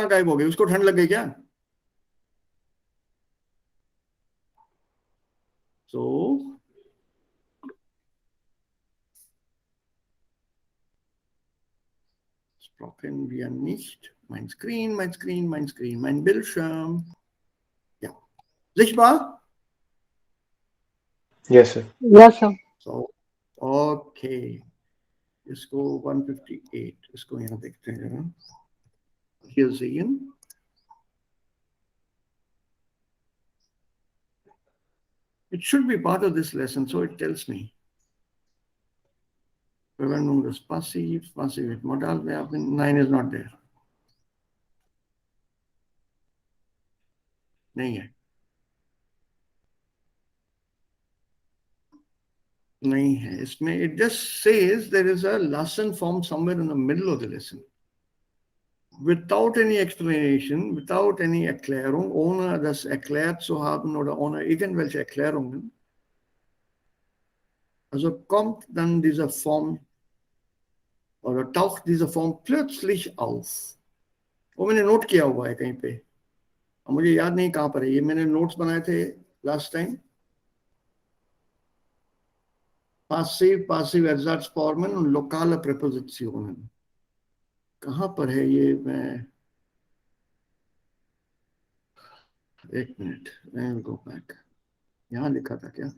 गायब हो गई, उसको ठंड लग गई क्या? So sprochen wir nicht. Mein Screen, mein Screen, mein Screen, mein Bildschirm. Ja. Sichtbar? Yes, sir. Yes, sir. So, okay. इसको 158, इसको यहाँ देखते हैं जरा. Here sehen. It should be part of this lesson, so it tells me. Verwendung des Passiv, Passiv with Modal Verben. 9 is not there. नहीं है. नहीं है इसमें. It just says there is a lesson form somewhere in the middle of the lesson. Without any explanation, without any Erklärung, ohne das erklärt zu haben oder ohne irgendwelche Erklärungen. Also kommt dann diese Form oder taucht diese Form plötzlich auf. वो मैंने note किया हुआ है कहीं पे, और मुझे याद नहीं कहाँ पर है. ये मैंने नोट्स बनाए थे last time. Passiv, passiv Ersatzformen und lokale Präpositionen. कहाँ पर है ये? मैं एक minute, I will go back. यहाँ लिखा था क्या?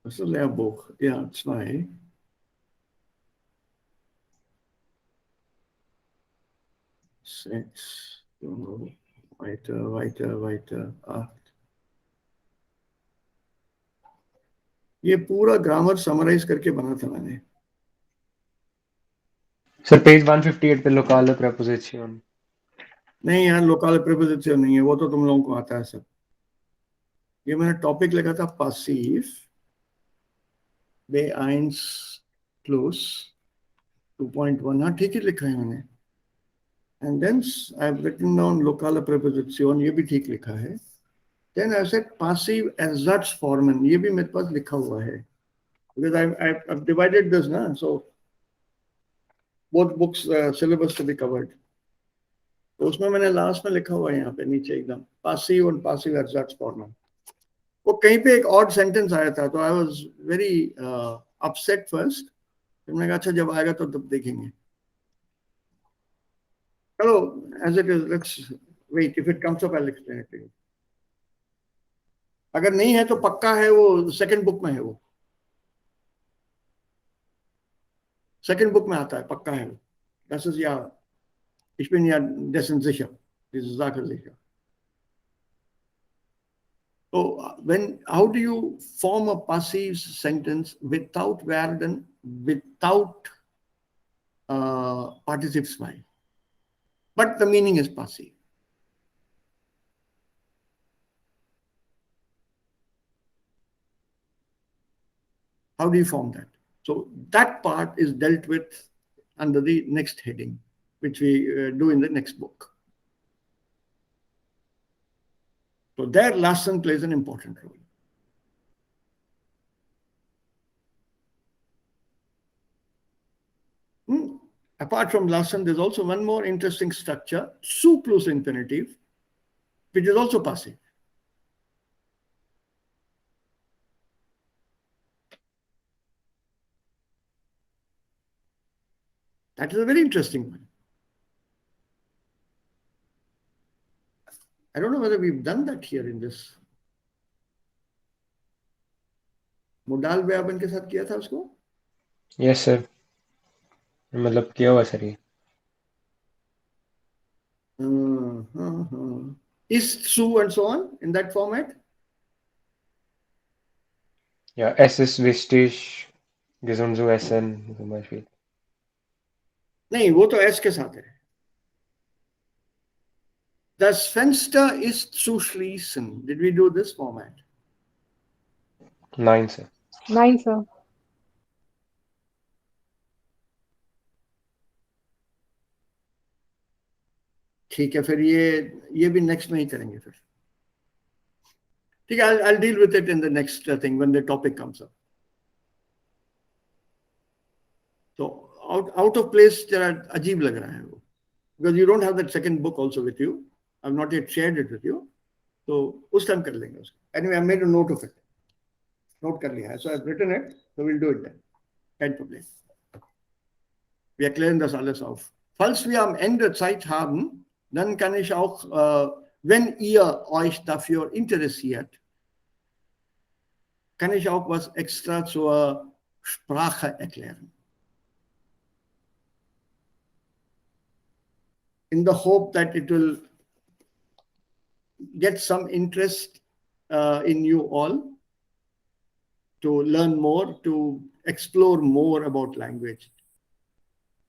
Das ist ein Lehrbuch. Ja, 2. 6. Weiter, weiter, weiter. 8. ये पूरा ग्रामर समराइज करके बना था मैंने. Sir, page 158 पे locale preposition. नहीं यार, लोकल प्रीपोजिशन नहीं है, वो तो तुम लोगों को आता है सब. ये मैंने टॉपिक लिखा था पासिव B1 plus 2.1. हाँ ठीक ही लिखा है मैंने. And then I've written down lokale Präposition, ये भी ठीक लिखा है. Then I said passive Ersatzformen, ये भी मेरे पास लिखा हुआ है. Because I've divided this ना, so both books syllabus to be covered. तो उसमें मैंने लास्ट में लिखा हुआ है यहाँ पे नीचे एकदम passive और passive Ersatzformen. वो कहीं पे एक odd sentence आया था, तो I was very upset first. फिर मैंने कहा अच्छा जब आएगा तो तब देखेंगे. चलो, as it is, let's wait. If it comes up, I'll explain it to you. अगर नहीं है तो पक्का है, वो सेकंड बुक में है. वो सेकंड बुक में आता है, पक्का है. Das ist ja, ich bin ja dessen sicher, diese Sache sicher. So how do you form a passive sentence without werden, without participle smile, but the meaning is passive? How do you form that? So that part is dealt with under the next heading, which we do in the next book. So there, lesson plays an important role. Apart from lesson, there's also one more interesting structure, su plus infinitive, which is also passive. That is a very interesting one. I don't know whether we've done that here in this. Modal Verben के साथ किया था उसको? Yes, sir. मतलब किया हुआ sir ये. Is, su and so on in that format? Ja, es ist wichtig, gesund zu essen, zum Beispiel. नहीं, वो तो S के साथ है. Das Fenster ist zu schließen. Did we do this format? Nein, sir. Nine, sir. ठीक है, फिर ये भी नेक्स्ट में ही करेंगे फिर. ठीक है, I'll deal with it in the next thing when the topic comes up. So out of place जरा अजीब लग रहा है वो, because you don't have that second book also with you. I've not yet shared it with you. So उस time कर लेंगे उसको. Anyway, I made a note of it. Note कर लिया है. So I've written it. So we'll do it then. Kein Problem. Wir klären das alles auf. Falls wir am Ende Zeit haben, dann kann ich auch, wenn ihr euch dafür interessiert, kann ich auch was extra zur Sprache erklären. In the hope that it will get some interest in you all to learn more, to explore more about language,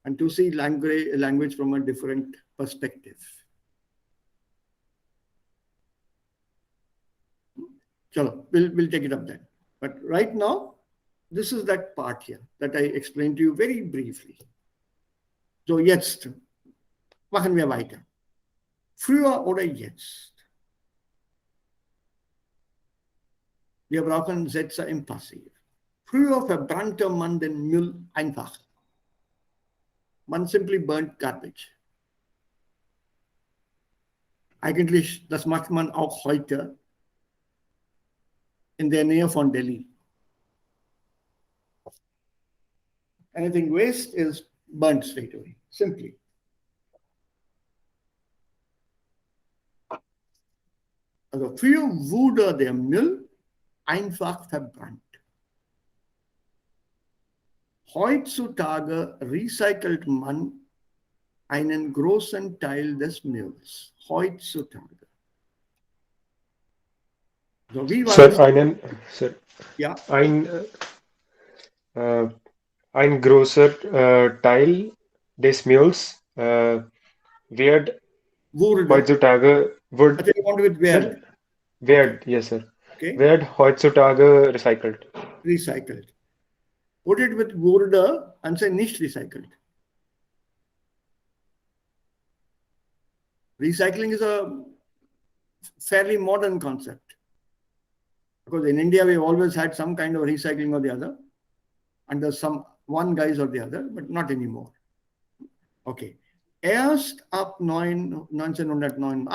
and to see language from a different perspective. Chalo, we'll take it up then. But right now, this is that part here that I explained to you very briefly. So jetzt machen wir weiter. Früher oder jetzt? Wir brauchen Sätze im Passiv. Früher verbrannte man den Müll einfach. Man simply burnt garbage. Eigentlich, das macht man auch heute in der Nähe von Delhi. Anything waste is burnt straight away, simply. Also früher wurde der Müll einfach verbrannt. Heutzutage recycelt man einen großen Teil des Mülls. Heutzutage. So, wie war das? Ja, Ja, ein großer Teil des Mülls wird wurde. heutzutage I think you want with sir, werd. yes sir, Okay. wird heutzutage recycled. Recycled. Put it with wurde and say nicht recycled. Recycling is a fairly modern concept. Because in India, we've always had some kind of recycling or the other, under some one guise or the other, but not anymore. Okay. Erst ab 1989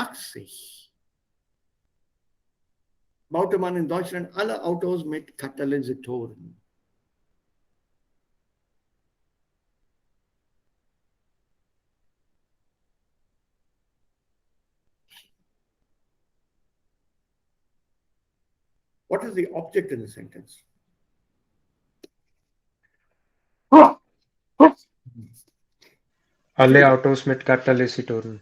baute man in Deutschland alle Autos mit Katalysatoren. What is the object in the sentence? Alle Autos mit Katalysatoren.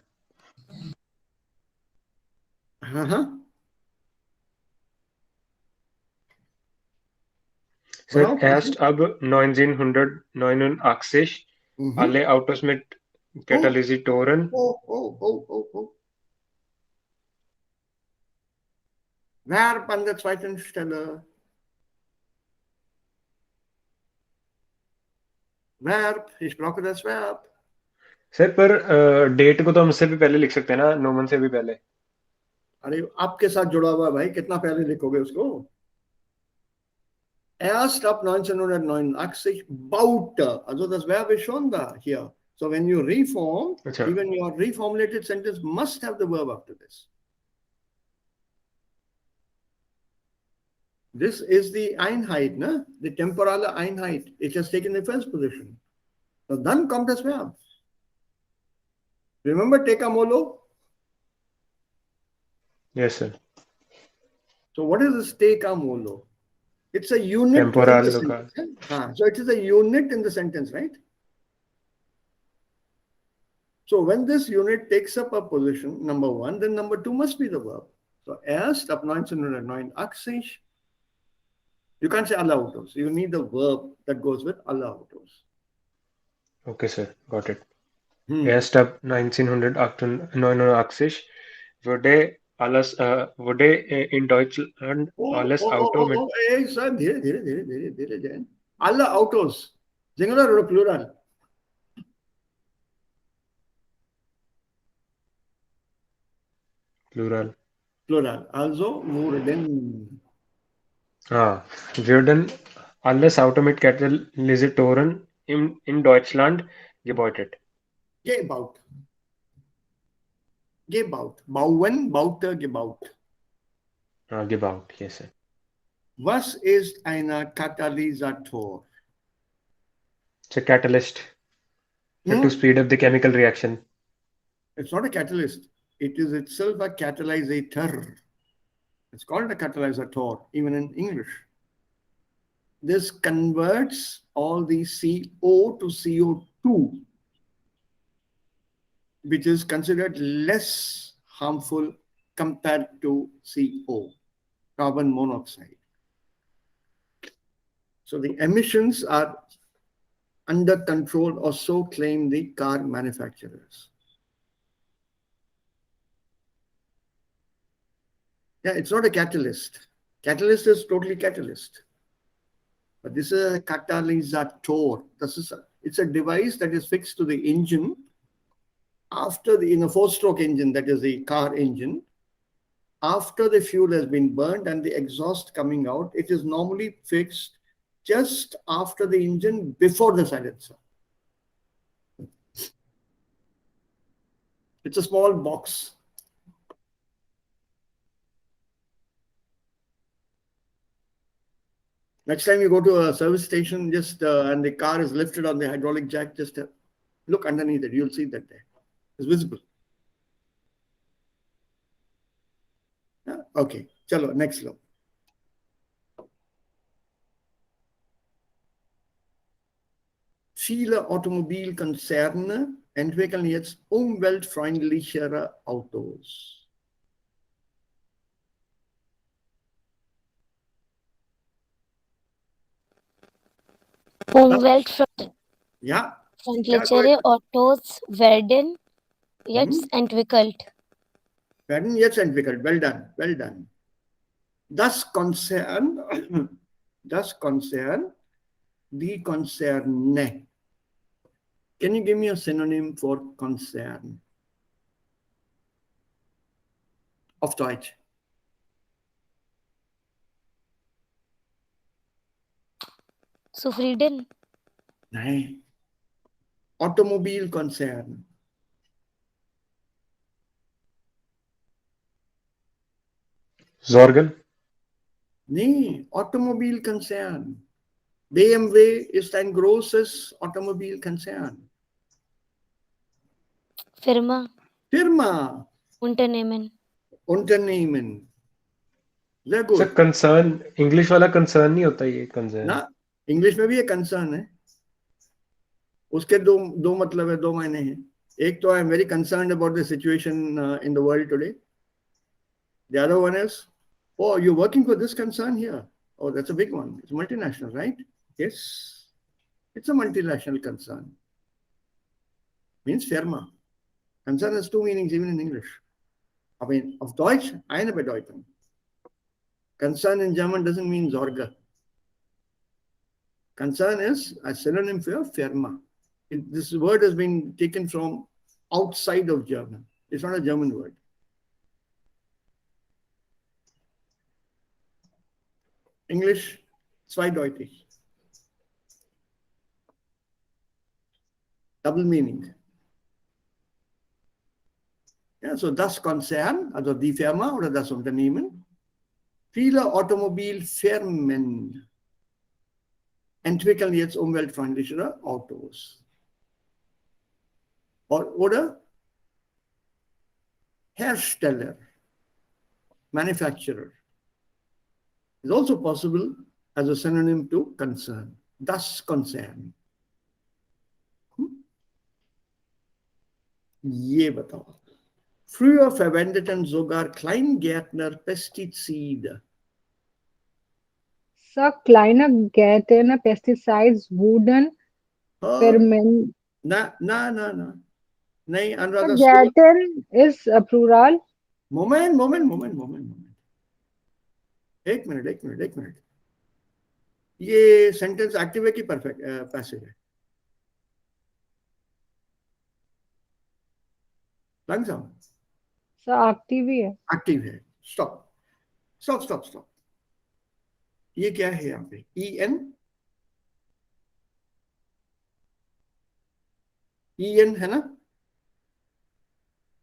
Sir, erst ab 1989 alle Autos mit Katalysatoren. Verb an der zweiten Stelle. Verb, ich brauche das Verb. Sir पर date को तो हम इससे भी पहले लिख सकते हैं ना, नोमन से भी पहले. अरे आपके साथ जुड़ा हुआ भाई, कितना पहले लिखोगे उसको? Erst ab 1989 baute, also das Verb ist schon da hier. So when you reform, even your reformulated sentence must have the verb after this. This is the Einheit, ne? The temporale Einheit. It has taken the first position. So dann kommt das Verb. Remember Tekamolo? Yes, sir. So what is this Tekamolo? It's a unit Temporal in the sentence. So it is a unit in the sentence, right? So when this unit takes up a position, number one, then number two must be the verb. So erst ab 1989, you can't say alle Autos. You need the verb that goes with alle Autos. Okay, sir. Got it. Erst ab 1989 wurde in Deutschland alles Auto mit... Sir, धीरे. Alle Autos. Singular or plural? Plural. Also wurden. Wurden alles Auto mit Katalysatoren in Deutschland gebeutet. Gebaut. Gebaut. Bauen, baute, gebaut. Gebaut, yes, sir. Was ist ein Katalysator? It's a catalyst to Hmm? speed up the chemical reaction. It's not a catalyst. It is itself a catalysator. It's called a katalysator, even in English. This converts all the CO to CO2, which is considered less harmful compared to CO, carbon monoxide. So the emissions are under control, or so claim the car manufacturers. Yeah, it's not a catalyst. Catalyst is totally catalyst. But this is a katalysator. It's a device that is fixed to the engine after in a four-stroke engine, that is the car engine. After the fuel has been burned and the exhaust coming out, it is normally fixed just after the engine, before the silencer. It's a small box. Next time you go to a service station, just and the car is lifted on the hydraulic jack, just look underneath it. You'll see that there. It's visible. Yeah? Okay. Chalo, next look. Viele Automobilkonzerne entwickeln jetzt umweltfreundlichere Autos. Ja, Umweltfreundlichere Autos werden jetzt entwickelt. Werden jetzt entwickelt. Well done, well done. Das Konzern, die Konzerne. Can you give me a synonym for Konzern? Auf Deutsch. Zufrieden? Nein. Automobilkonzern. Sorgen? Nee, Automobilkonzern. BMW ist ein großes Automobilkonzern. Firma? Firma. Unternehmen? Unternehmen. Sehr sir gut. Concern English वाला concern नहीं होता ये concern ना English में भी एक concern है उसके दो मतलब है दो मायने हैं एक तो I am very concerned about the situation in the world today the other one is oh you're working for this concern here oh that's a big one it's multinational right yes it's a multinational concern means firma concern has two meanings even in English I mean auf Deutsch eine Bedeutung concern in German doesn't mean Sorge. Concern is a synonym for firma. This word has been taken from outside of German. It's not a German word. English, zweideutig. Double meaning. Ja, so das Konzern, also die Firma oder das Unternehmen, viele Automobilfirmen entwickeln jetzt umweltfreundlichere Autos. Oder Hersteller, manufacturer, is also possible as a synonym to concern. Das Konzern. Je बताओ. Früher verwendeten sogar Kleingärtner Pestizide. So kleine Gärtner pesticides wurden fermented. Na. नहीं Anuradha. So Gärten is a plural. Moment. एक minute. ये sentence active है कि perfect passive है? Langsam. So active है. Active है. Stop. ये क्या है यहाँ पे? EN en है ना?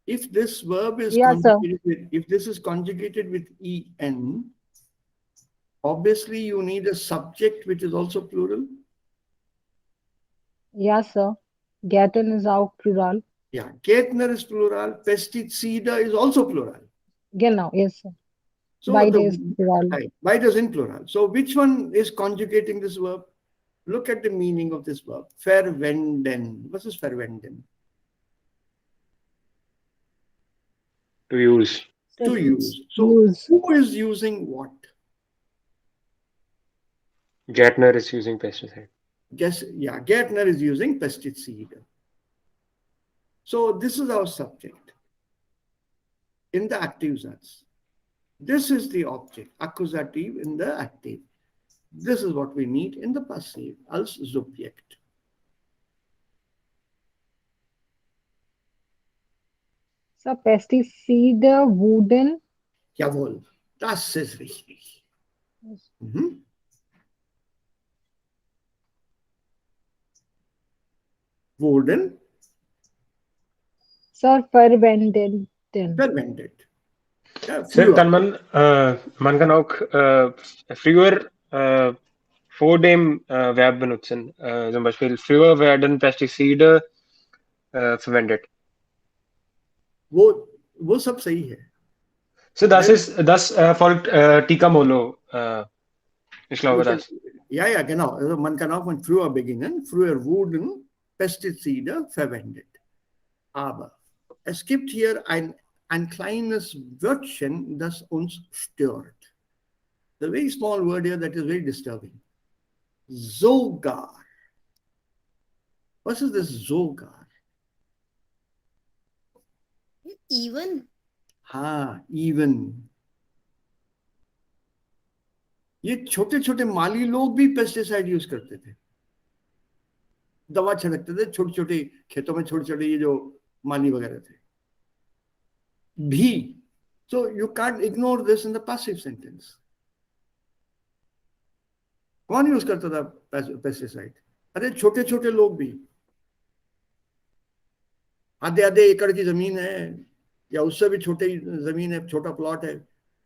If this verb is Yes, sir. conjugated with, if this is conjugated with en, obviously you need a subject which is also plural. Yes, sir. Gaten is auch plural. Yeah, Gärtner is plural, Pesticida is also plural. Genau, yes, sir. So Beide the is plural. right, beide is in plural. So which one is conjugating this verb? Look at the meaning of this verb. Verwenden. What is verwenden? To use. To use. So Use. who is using what? Gärtner is using pesticide. Guess, yeah, Gärtner is using pesticide. So this is our subject in the active sense. This is the object, accusative in the active. This is what we need in the passive, als Subjekt. So Pesticide wurden. Jawohl, das ist richtig. Mhm. Wurden Sir, verwendet. verwendet. Ja, So, früher. man kann auch früher vor dem Verb benutzen. Zum Beispiel, früher werden Pestizide verwendet. वो सब सही है. So, das folgt Tika Molo. Ich glaube, das. Ja, genau. Also man kann auch von früher beginnen. Früher wurden Pestizide verwendet. Aber es gibt hier ein kleines Wörtchen, das uns stört. The very small word here that is very disturbing. Sogar. What is this sogar? Even. हाँ, even. ये छोटे छोटे माली लोग भी pesticide use करते थे, दवा छिड़कते थे छोटे छोटे खेतों में, छोटे छोटे ये जो माली वगैरह थे भी. So you can't ignore this in the passive sentence. कौन यूज करता था पेस्टिसाइड? अरे छोटे छोटे लोग भी. आधे आधे एकड़ की जमीन है या उससे भी छोटी जमीन है, छोटा प्लॉट है,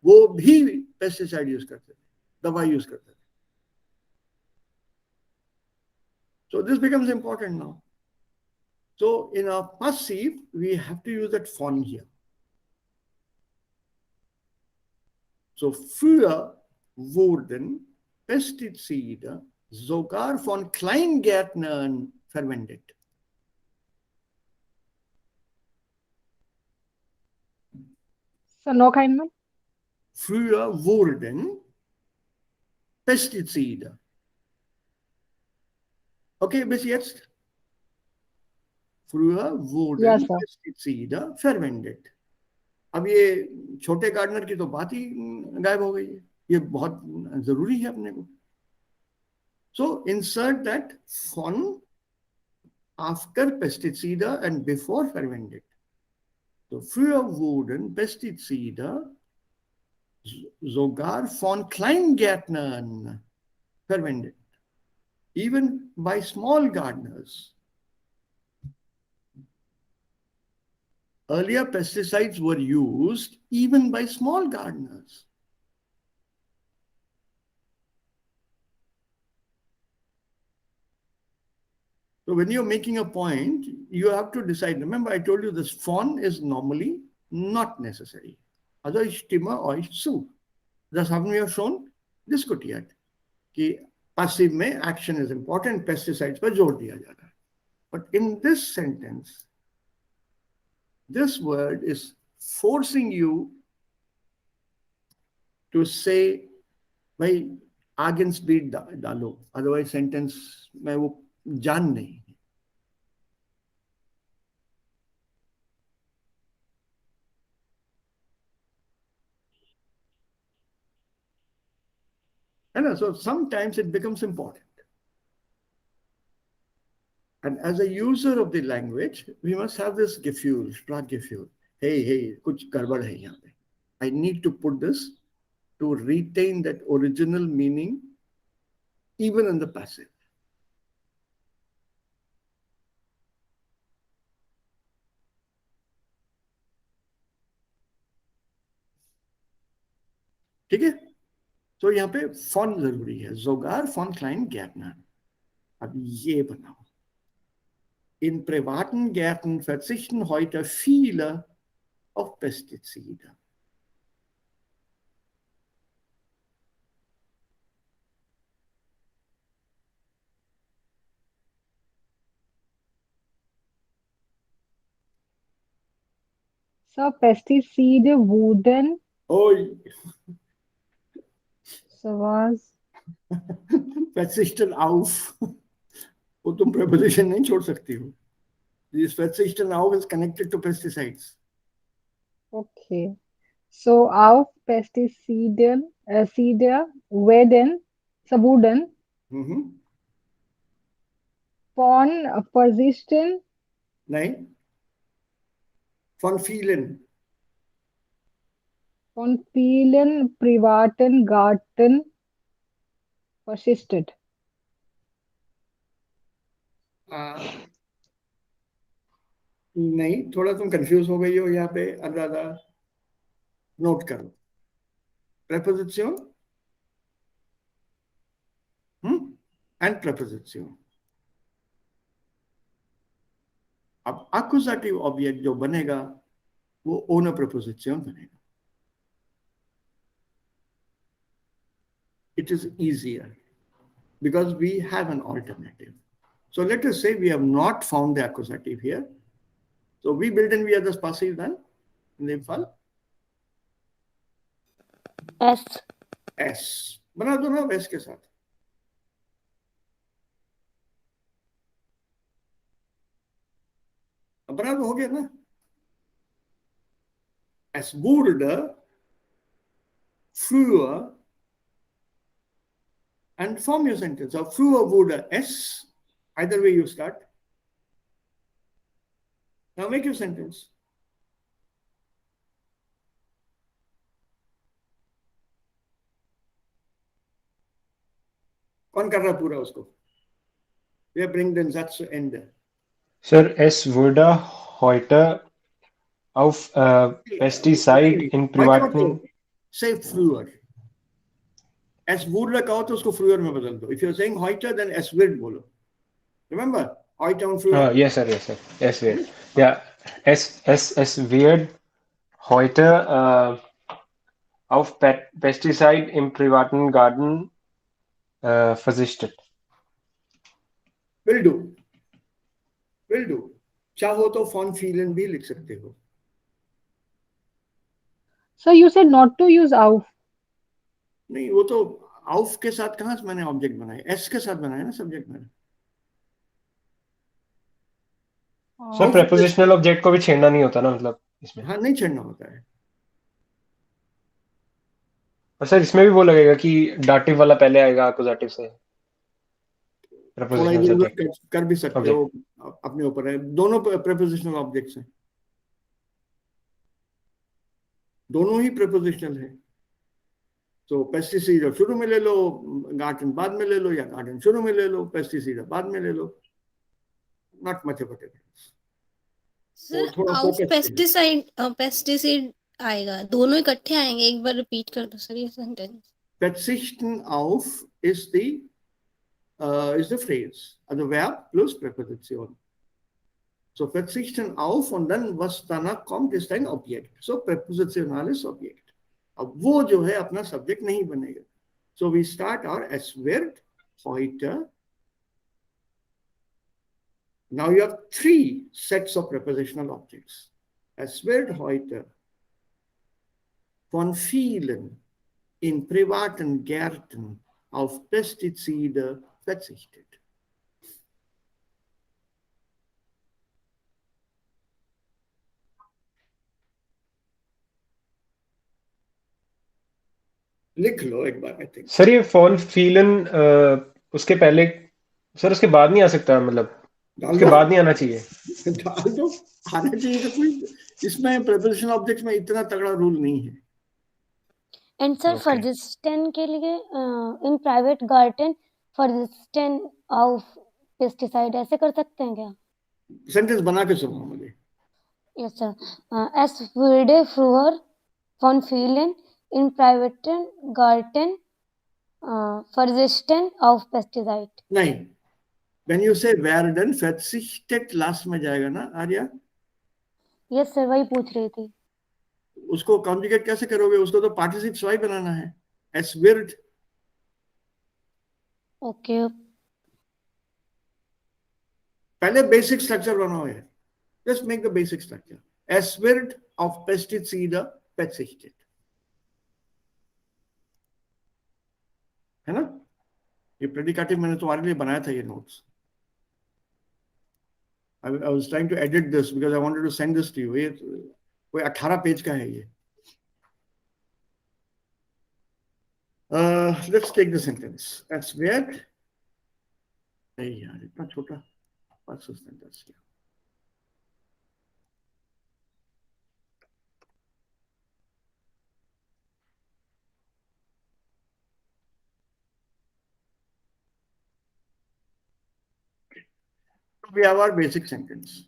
वो भी पेस्टिसाइड यूज करते थे, दवा यूज करते थे. So this becomes important now. So in our passive, we have to use that von here. So früher wurden Pestizide sogar von Kleingärtnern verwendet. So noch einmal. Früher wurden Pestizide. Okay, bis jetzt? Früher wurden Ja, sir. Pestizide verwendet. अब ये छोटे gardener की तो बात ही गायब हो गई है. ये बहुत जरूरी है अपने को. So insert that von after Pestizide and before verwendet. So früher wurden Pestizide sogar von Kleingärtnern verwendet, even by small gardeners. Earlier pesticides were used even by small gardeners. So when you're making a point, you have to decide. Remember, I told you this von is normally not necessary. Also ich stimme euch zu. Das haben wir schon diskutiert. कि passive में action is important, pesticides पर जोर दिया जा रहा है. But in this sentence, this word is forcing you to say, भाई आगे स्पीड डालो, otherwise sentence में वो जान नहीं. And so sometimes it becomes important. And as a user of the language, we must have this Gefühl, Sprachgefühl. Hey, कुछ गड़बड़ है यहाँ पे. I need to put this to retain that original meaning even in the passive. ठीक है, तो यहाँ पे फॉन जरूरी है, सोगार फॉन क्लाइन गैर्टनर। अब ये बनाओ, इन privaten Gärten verzichten heute viele auf Pestizide. So pesticide wooden Oh, so was verzichten auf. वो तुम preposition नहीं छोड़ सकती हो. This verzichten auf is connected to pesticides. okay. So auf Pesticiden Side werden so wooden Mhm. von persistent नहीं, von vielen. von vielen privaten Garten persisted. नहीं, थोड़ा तुम कंफ्यूज हो गई हो यहाँ पे, अनुराधा. नोट करो, preposition and preposition. अब accusative object जो बनेगा वो owner preposition बनेगा. It is easier because we have an alternative. So let us say we have not found the accusative here. So we build in we are the passive then in the fall. S. S बना दो ना S के साथ. अब बना दो, हो गया ना. Es wurde früher, and form your sentence. So früher wurde es, either way you start. Now make your sentence. कौन कर रहा पूरा उसको? Wir bringen den Satz zu Ende. Sir, es wurde heute auf Pesticide in privaten. Say früher. Es wurde कहो तो उसको früher में बदल दो. If you're saying heute, then es wird बोलो. Remember, heute und früher. Yes, sir. Yes, sir. Es wird. Yeah, es wird heute auf Pesticide im privaten Garten verzichtet. Will do. Will do. चाहो तो fawn फीलन भी लिख सकते हो. So you said not to use auf. नहीं, वो तो आउफ के साथ कहाँ से मैंने ऑब्जेक्ट बनाया? एस के साथ बनाया ना सब्जेक्ट मैंने. सर प्रेपोजिशनल ऑब्जेक्ट को भी छेड़ना नहीं होता ना, मतलब इसमें. हाँ, नहीं छेड़ना होता है. और सर इसमें भी वो लगेगा कि डाटिव वाला पहले आएगा अकुजाटिव से. थोड़ा प्रेपोजिशनल इधर सब्जेक्ट. कर भी सकते हो, अपने ऊपर है. दोनों प्रेपोजिशनल ऑब्जेक्ट्स हैं, दोनों ही प्रेपोजिशनल है. तो पेस्टिसाइड शुरू में ले लो, गार्डन बाद में ले लो, या गार्डन शुरू में ले लो, पेस्टिसाइड बाद में ले लो. Not much of a difference. Sir थोड़ा आउफ फोकस. पेस्टिसाइड आएगा, दोनों इकट्ठे आएंगे. एक बार रिपीट कर दो सर ये sentence. Verzichten auf is the phrase, also Verb plus Präposition. So verzichten auf und dann was danach kommt ist ein Objekt. So präpositionales Objekt. अब वो जो है अपना सब्जेक्ट नहीं बनेगा. So we start our es wird heute. Now you have three sets of prepositional objects. Es wird heute von vielen in privaten Gärten auf Pestizide verzichtet. लिख लो एक बार. I think sir ये फॉन फीलन उसके पहले, sir उसके बाद नहीं आ सकता, मतलब उसके बाद नहीं आना चाहिए. डाल दो, आना चाहिए तो कोई इसमें प्रेपोजिशन ऑब्जेक्ट में इतना तगड़ा रूल नहीं है. एंड सर फर्जिस्टेन के लिए इन प्राइवेट गार्डन फर्जिस्टेन ऑफ पेस्टिसाइड ऐसे कर सकते हैं क्या? सेंटेंस बना के सुनाओ मुझे. Yes sir. S würde früher von vielen in private garden persistence of pesticide. नहीं, when you say werden, verzichtet last में जाएगा ना आर्या? यस सर, वही पूछ रही थी. उसको कॉन्जुगेट कैसे करोगे? उसको तो पार्टिसिप स्वाई बनाना है. Es wird. ओके. पहले बेसिक स्ट्रक्चर बनाओ है. Just make the basic structure. Es wird auf Pestizide verzichtet. है ना? ये प्रेडिकेटिव मैंने तुम्हारे लिए बनाया था ये notes. I was trying to edit this because I wanted to send this to you. ये कोई 18 पेज का है ये. Let's take the sentence. Es wird. नहीं यार, इतना छोटा. What's the sentence here? We have our basic sentence.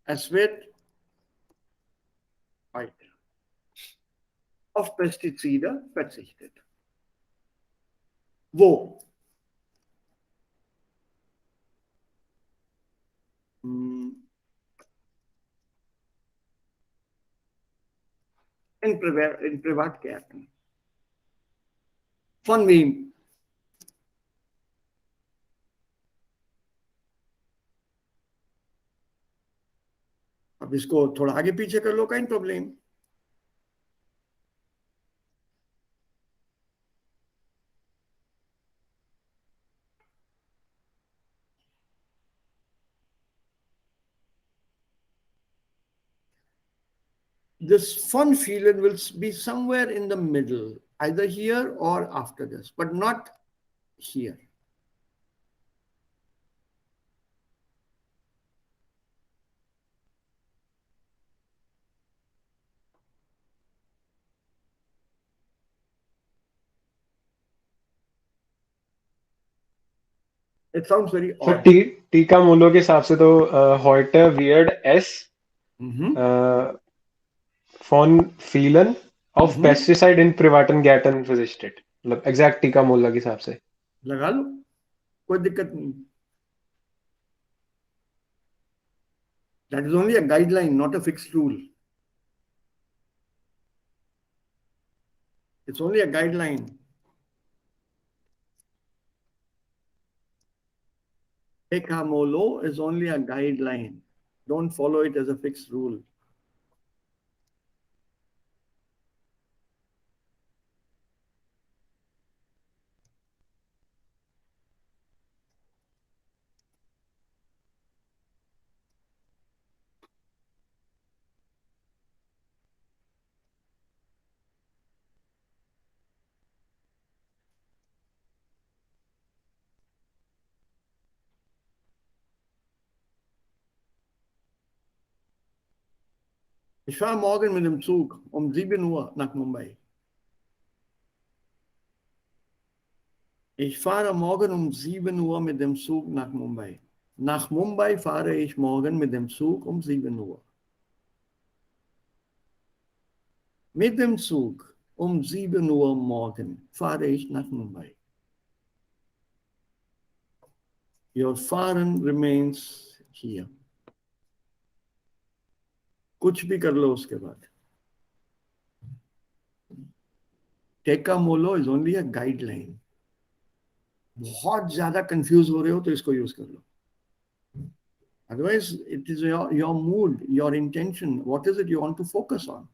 Es wird auf Pestizide verzichtet. Wo? In Privatgärten. Von wem? अब इसको थोड़ा आगे पीछे कर लो, काइन problem. This fun feeling will be somewhere in the middle, either here or after this, but not here. It sounds very sir odd. T का मूलों के हिसाब से तो heute wird es von vielen auf Pesticide in privaten Gärten verzichtet. मतलब exact T का मूल्य के हिसाब से लगा लो, कोई दिक्कत नहीं. That is only a guideline, not a fixed rule. It's only a guideline. Ekamolo is only a guideline. Don't follow it as a fixed rule. Ich fahre morgen mit dem Zug um 7 Uhr nach Mumbai. Ich fahre morgen um 7 Uhr mit dem Zug nach Mumbai. Nach Mumbai fahre ich morgen mit dem Zug um 7 Uhr. Mit dem Zug um 7 Uhr morgen fahre ich nach Mumbai. Your fahren remains here. कुछ भी कर लो उसके बाद. Tekamolo is only a guideline. बहुत ज्यादा confuse हो रहे हो तो इसको यूज कर लो. Otherwise, it is your mood, your intention. What is it you want to focus on?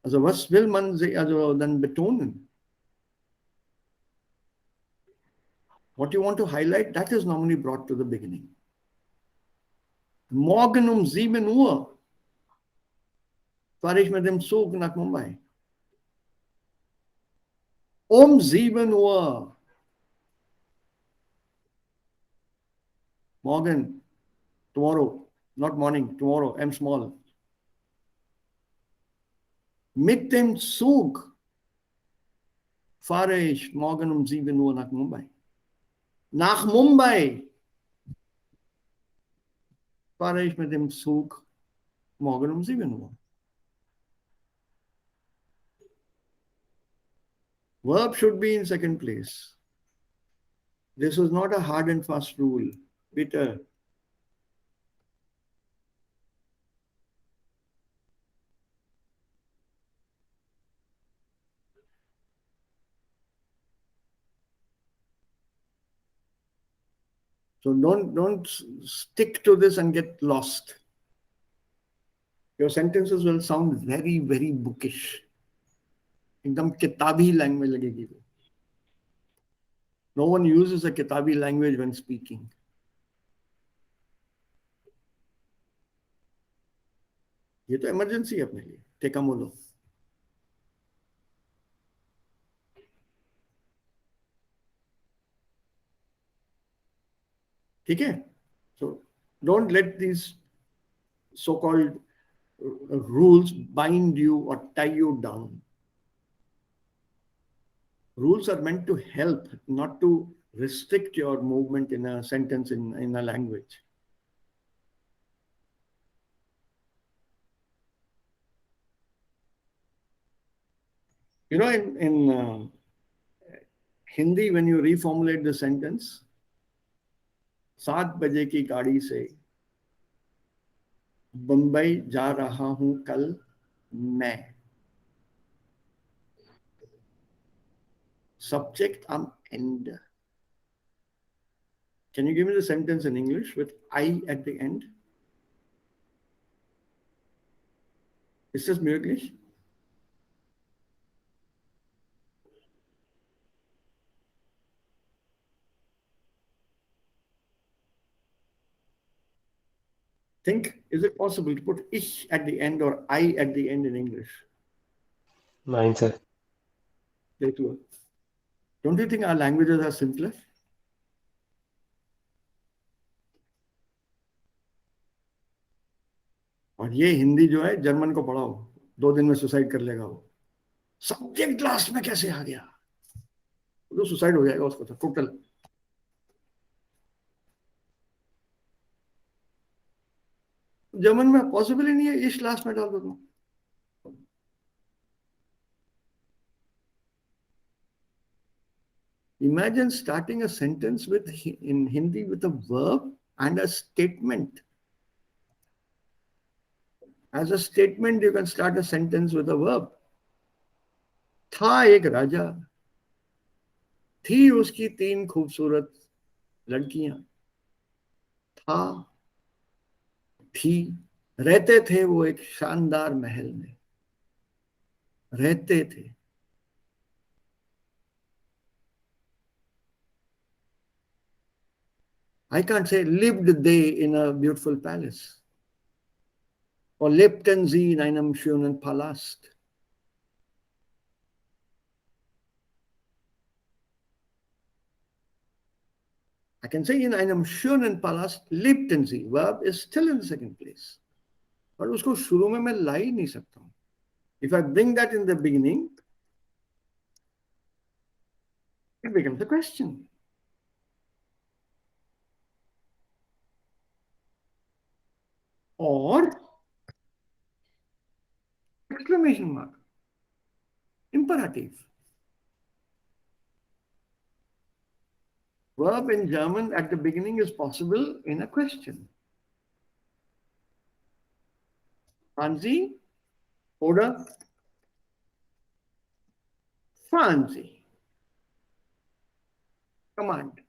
Also, was will man dann betonen? What you want to highlight, that is normally brought to the beginning. Morgen um 7 Uhr fahre ich mit dem Zug nach Mumbai. Um 7 Uhr. Morgen, tomorrow, not morning, tomorrow, M small. Mit dem Zug fahre ich morgen um 7 Uhr nach Mumbai. Nach Mumbai fahre ich mit dem Zug Morgan sieben हुआ. Verb should be in second place. This was not a hard and fast rule. Peter. So don't stick to this and get lost. Your sentences will sound very, very bookish. एकदम किताबी language लगेगी. No one uses a kitabi language when speaking. ये तो emergency है अपने लिए. Take a molo. ठीक है? So don't let these so-called rules bind you or tie you down. Rules are meant to help, not to restrict your movement in a sentence in a language. You know, in Hindi, when you reformulate the sentence, 7 बजे की गाड़ी से बंबई जा रहा हूं कल मैं. Subject end. Can you give me the sentence in English with I at the end? Is this möglich? Think, is it possible to put ich at the end or I at the end in English? Nine, sir. Don't you think our languages are simpler? और ये हिंदी जो है German को पढ़ाओ 2 दिन में suicide कर लेगा वो. सब्जेक्ट लास्ट में कैसे आ गया? तो सुसाइड हो जाएगा उसको तो टोटल. जर्मन में पॉसिबल ही नहीं है इस लास्ट में डाल दो तुम. Imagine starting a sentence in Hindi with a verb and a statement. As a statement, you can start a sentence with a verb. था एक राजा, थी उसकी 3 खूबसूरत लड़कियां. था, थी, रहते थे वो एक शानदार महल में. रहते थे. I can't say lived they in a beautiful palace. Or lebten sie in einem schönen Palast. I can say in einem schönen Palast lebten sie. Verb is still in the second place. But उसको शुरू में मैं ला ही नहीं सकता हूँ. If I bring that in the beginning, it becomes a question. Or exclamation mark. Imperative. Verb in German at the beginning is possible in a question. Fahren Sie oder fahren Sie? Command.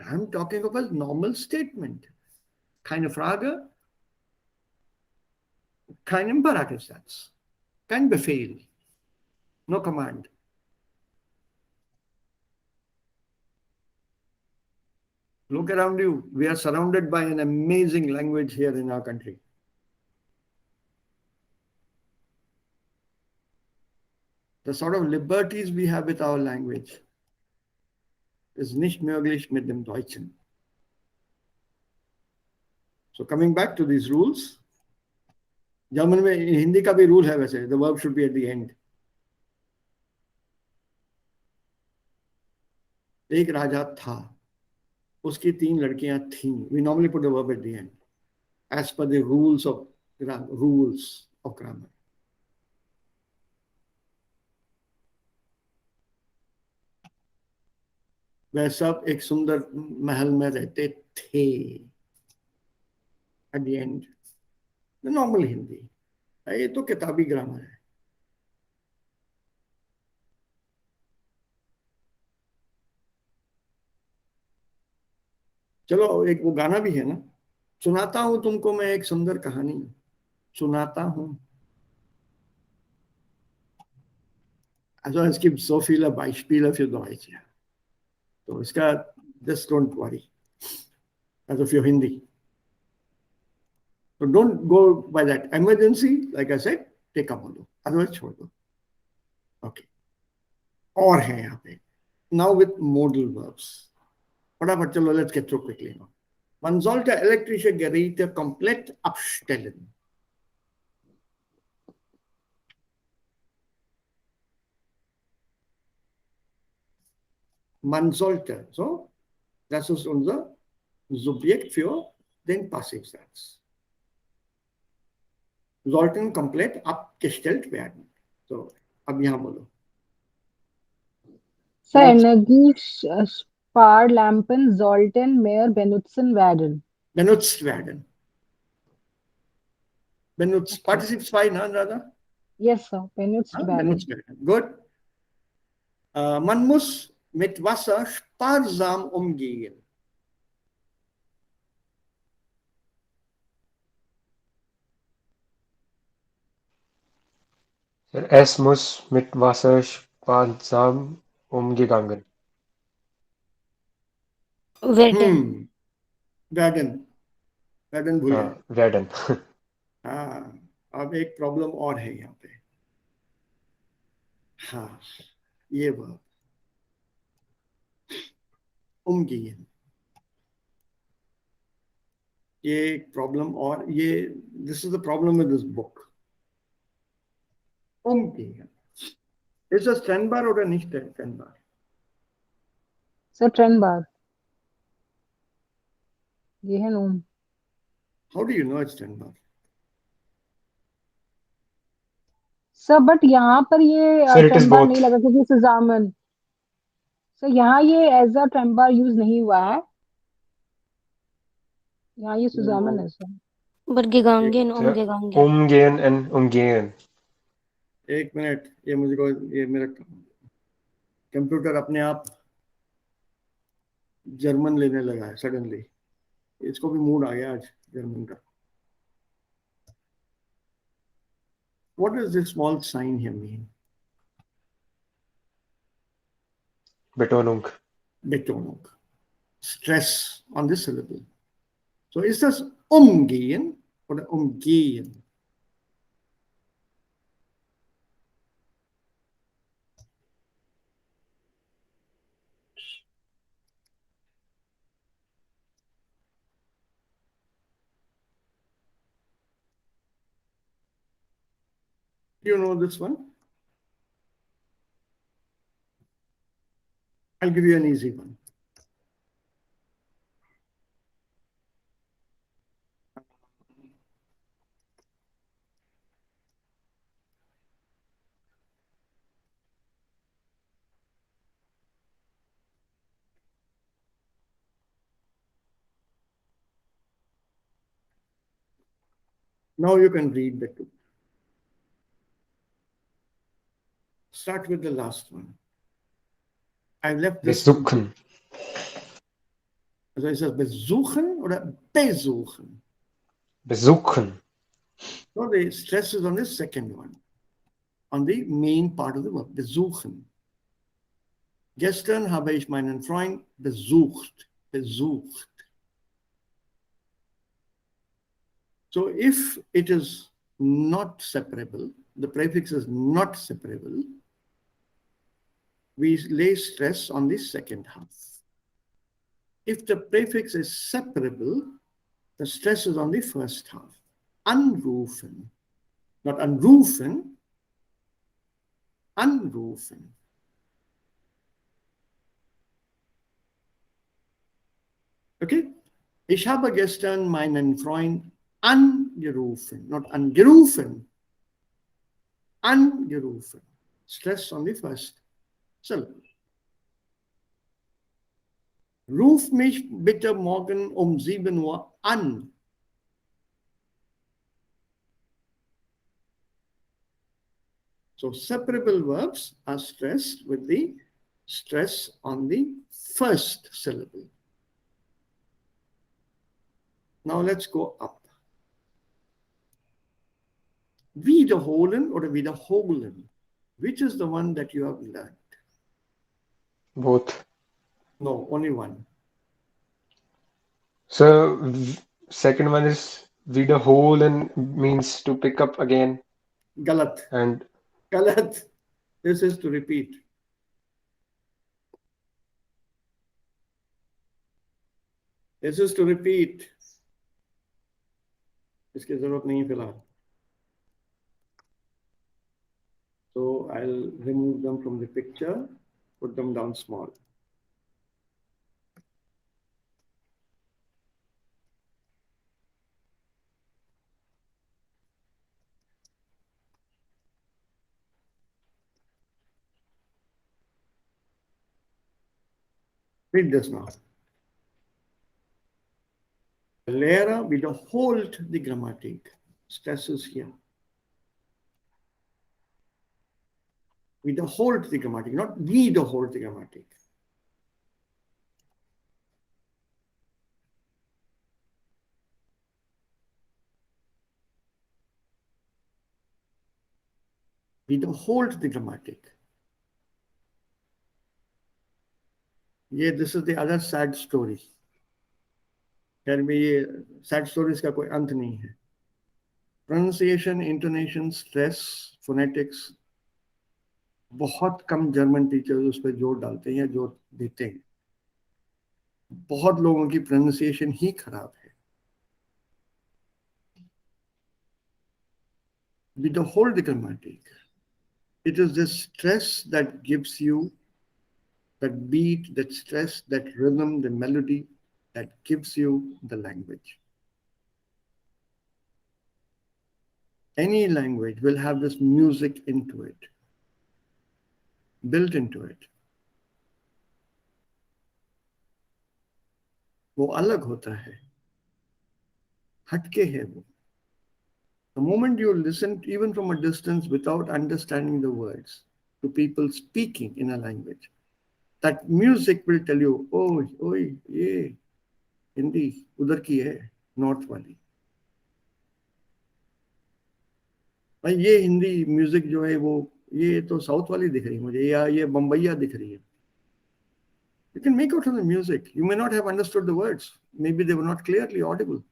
I'm talking of a normal statement. Keine Frage, kein Imperativsatz, kein Befehl, no command. Look around you. We are surrounded by an amazing language here in our country. The sort of liberties we have with our language is nicht möglich mit dem Deutschen. So coming back to these rules, German में हिंदी का भी rule है वैसे. The verb should be at the end. एक राजा था, उसकी 3 लड़कियां थीं. We normally put the verb at the end, as per the rules of grammar. वह सब एक सुंदर महल में रहते थे. At the end, the normal Hindi. ये तो किताबी ग्रामर है. चलो एक वो गाना भी है ना, सुनाता हूं तुमको मैं एक सुंदर कहानी, सुनाता हूं. Also es gibt so viele Beispiele für Deutsch. तो इसका just don't worry. Also für Hindi. So don't go by that emergency. Like I said, take a model. Otherwise छोड़ दो. Okay. और है यहाँ पे. Now with modal verbs. फटाफट चलो, let's get through quickly now. Man sollte elektrische Geräte komplett abstellen. Man sollte. So, das ist unser Subjekt für den Passivsatz. Sollten komplett abgestellt werden. So, अब यहाँ बोलो. So Energiesparlampen sollten mehr benutzen werden. Benutzt werden. Benutzt. Okay. Partizip 2, na, Radha? Yes, sir. Benutzt werden. Benutzt werden. Good. Man muss mit Wasser sparsam umgehen. Sir, es muss mit Wasser sparsam umgegangen. Werden. Werden. werden भूल गए. Werden. हाँ, अब एक problem और है यहाँ पे. हाँ, ये वर्ब umgehen. ये एक प्रॉब्लम और ये this is the problem with this book. Umgehen. Ist das trennbar oder nicht trennbar? So trennbar. ये है नून. How do you know it's trennbar? Sir but यहाँ पर ये Sir, it is ट्रेम्बार both. नहीं लगा क्योंकि सुजामन. सर यहाँ ये एज अ ट्रेम्बार यूज नहीं हुआ है. यहाँ ये सुजामन है sir. But gegangen, Sir, umgegangen. umgehen and umgehen. एक मिनट, ये मुझको ये मेरा कंप्यूटर अपने आप जर्मन लेने लगा है सडनली. इसको भी मूड आ गया आज जर्मन का. What does this small sign here mean? Betonung. Betonung. Stress on this syllable. So ist das umgehen oder umgehen? Do you know this one? I'll give you an easy one. Now you can read the two. Start with the last one. I left this. Besuchen. Also ist das besuchen oder besuchen? Besuchen. So the stress is on the second one, on the main part of the verb, besuchen. Gestern habe ich meinen Freund besucht. Besucht. So if it is not separable, the prefix is not separable, we lay stress on the second half. If the prefix is separable, the stress is on the first half. Anrufen, not anrufen, anrufen. Okay? Ich habe gestern meinen Freund angerufen, not angerufen. Angerufen. Stress on the first syllable. Ruf mich bitte morgen um 7 Uhr an. So separable verbs are stressed with the stress on the first syllable. Now let's go up. Wiederholen or wiederholen. Which is the one that you have learned? Both. No, only one. So second one is wiederholen means to pick up again, Galat. and Galat. This is to repeat. This is to repeat. इसकी जरूरत नहीं है फिलहाल. So I'll remove them from the picture, put them down small. Read this now. Lehrer wiederholt die Grammatik. Stress is here. Wiederholt die Grammatik, not wiederholt die Grammatik. Wiederholt die Grammatik. Yeah, this is the other sad story. खैर में ये sad stories का कोई अंत नहीं है. Pronunciation, intonation, stress, phonetics. बहुत कम German teachers उस पर जोर डालते हैं या जोर देते हैं. बहुत लोगों की pronunciation ही खराब है. Wiederholt die Grammatik. It is this stress that gives you that beat, that stress, that rhythm, the melody that gives you the language. Any language will have this music into it, built into it. वो अलग होता है, हटके है वो. The moment you listen, even from a distance, without understanding the words, to people speaking in a language, that music will tell you, oh, ये हिंदी उधर की है, नॉर्थ वाली. भाई ये हिंदी म्यूजिक जो है वो ये तो साउथ वाली दिख रही है मुझे, या ये बम्बैया दिख रही है. You can make out from the music. You may not have understood the words. Maybe they were not clearly audible.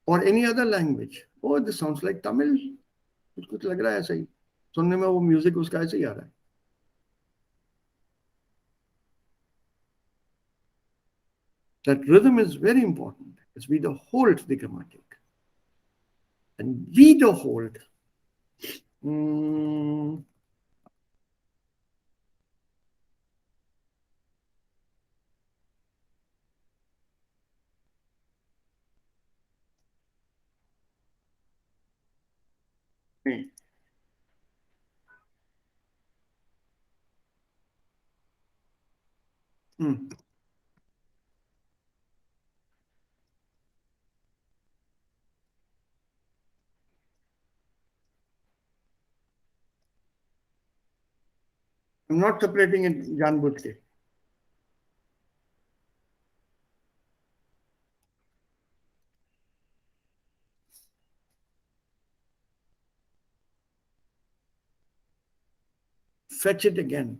Or any other language. Oh, this sounds like Tamil. कुछ लग रहा है ऐसा ही. सुनने में वो म्यूजिक उसका ऐसे ही आ रहा है. That rhythm is very important. It's wiederholt the Grammatik. And wiederholt. I'm not separating it जानबूझ के. Fetch it again.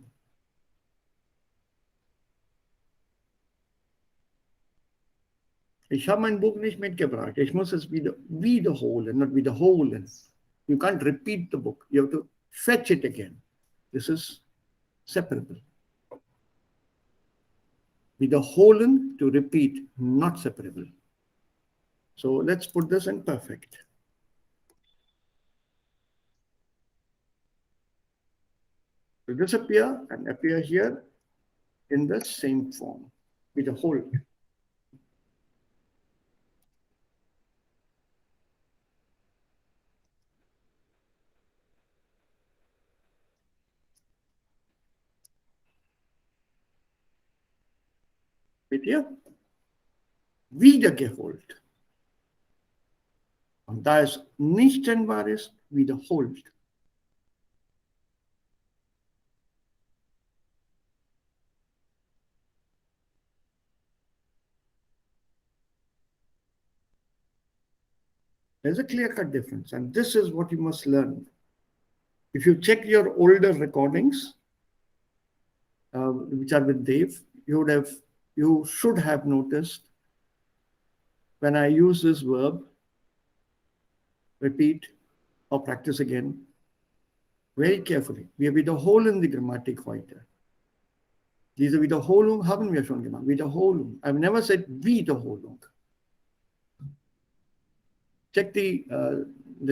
Ich habe mein Buch nicht mitgebracht. Ich muss es wiederholen, not wiederholen. You can't repeat the book. You have to fetch it again. This is separable. Wiederholen, to repeat, not separable. So let's put this in perfect. To disappear and appear here, in the same form with a hold. Bitte? Wiedergeholt. Und da es nicht trennbar ist, wiederholt. There's a clear-cut difference, and this is what you must learn. If you check your older recordings, which are with Dave, you should have noticed when I use this verb, repeat or practice again, very carefully. Wir wiederholen die Grammatik heute. Diese Wiederholung haben wir schon gemacht. Wiederholung. I've never said Wiederholung. Check the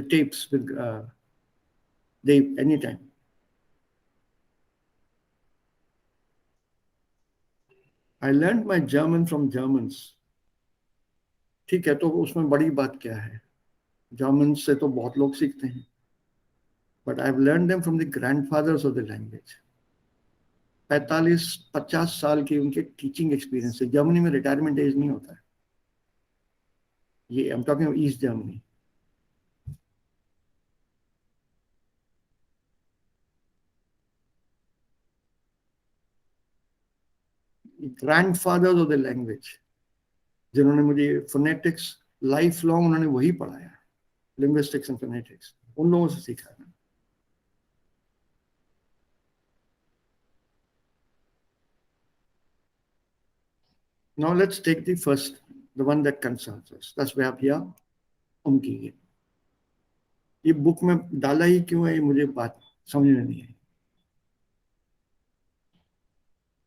tapes with Dave anytime. I learned my German from Germans. ठीक है, तो उसमें बड़ी बात क्या है? German से तो बहुत लोग सीखते हैं. But I've learned them from the grandfathers of the language. 45-50 साल की उनके टीचिंग एक्सपीरियंस है. जर्मनी में रिटायरमेंट एज नहीं होता है. ये I'm talking of East Germany. Grandfathers of the language, जिन्होंने मुझे फोनेटिक्स लाइफ लॉन्ग उन्होंने वही पढ़ाया, लिंग्विस्टिक्स एंड फोनेटिक्स, उन लोगों से सीखा है. Now let's take the first, the one that concerns us. That's why आप यहाँ कीजिए. ये बुक में डाला ही क्यों है, ये मुझे बात समझ में नहीं है.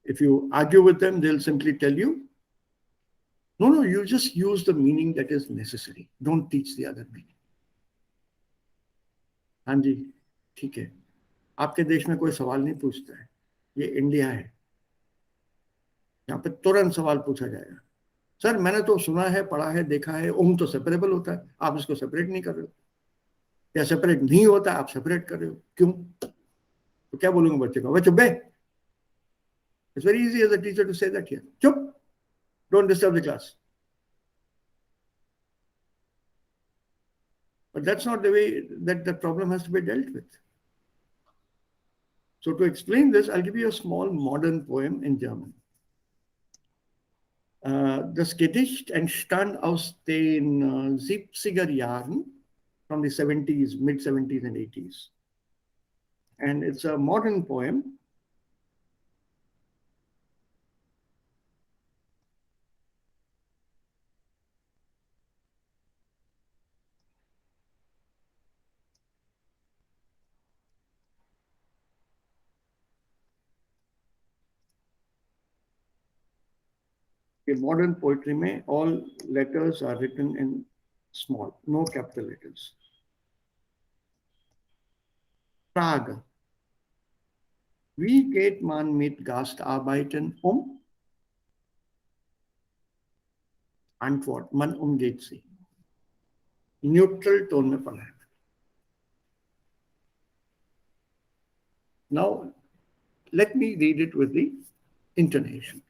If you argue with them, they'll simply tell you, no, you just use the meaning that is necessary. Don't teach the other meaning. हाँ जी, ठीक है. आपके देश में कोई सवाल नहीं पूछता है. ये इंडिया है. यहाँ पे तुरंत सवाल पूछा जाएगा. सर मैंने तो सुना है, पढ़ा है, देखा है, ओम तो सेपरेबल होता है, आप इसको सेपरेट नहीं कर रहे हो, या सेपरेट नहीं होता, आप सेपरेट कर रहे हो, क्यों? तो क्या बोलूंगा बच्चे को? चुप बे. It's very easy as a teacher to say that here. Chup, don't disturb the class. But that's not the way that the problem has to be dealt with. So to explain this, I'll give you a small modern poem in German. Das Gedicht entstand aus den 70er Jahren, from the 70s, mid-70s and 80s. And it's a modern poem. In modern poetry में all letters are written in small, no capital letters. Frage. Wie geht man mit Gastarbeitern um? Antwort. Man umgeht sie. Neutral tone में पढ़ा है. Now, let me read it with the intonation.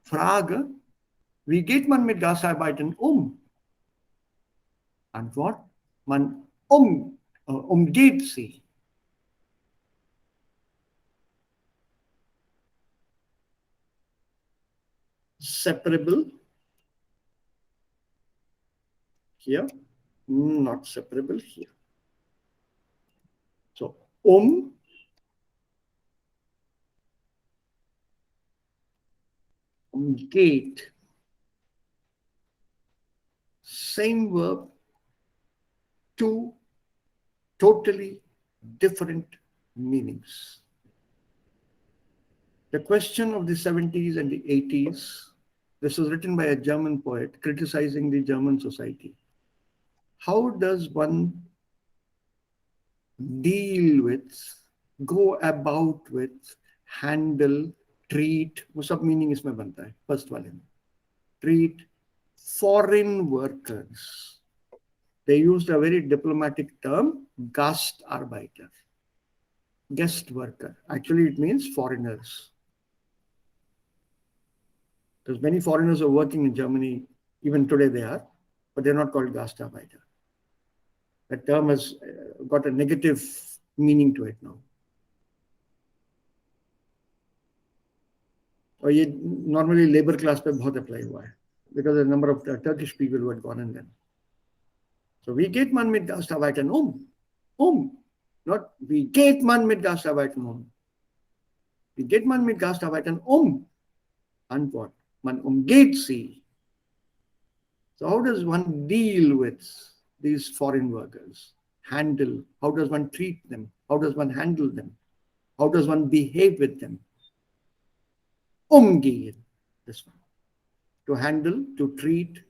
Frage, wie geht man mit Gastarbeitern um? Antwort, man umgeht sie. Separable here, not separable here. So, umgeht, same verb, two totally different meanings. The question of the 70s and the 80s, this was written by a German poet criticizing the German society. How does one deal with, go about with, handle treat, वो सब meaning इसमें बनता है first वाले में. Treat foreign workers. They used a very diplomatic term, Gastarbeiter. Guest worker. Actually, it means foreigners. Because many foreigners are working in Germany, even today they are, but they're not called Gastarbeiter. That term has got a negative meaning to it now. और ये normally labor class पे बहुत apply हुआ है, because the number of Turkish people who had gone in then. So wie geht man mit Gastarbeitern um? Not wie geht man mit Gastarbeitern um? Wie geht man mit Gastarbeitern um? Antwort: Man umgeht sie. So how does one deal with these foreign workers? Handle. How does one treat them? How does one handle them? How does one behave with them? Umgehen. This one. To handle, to treat.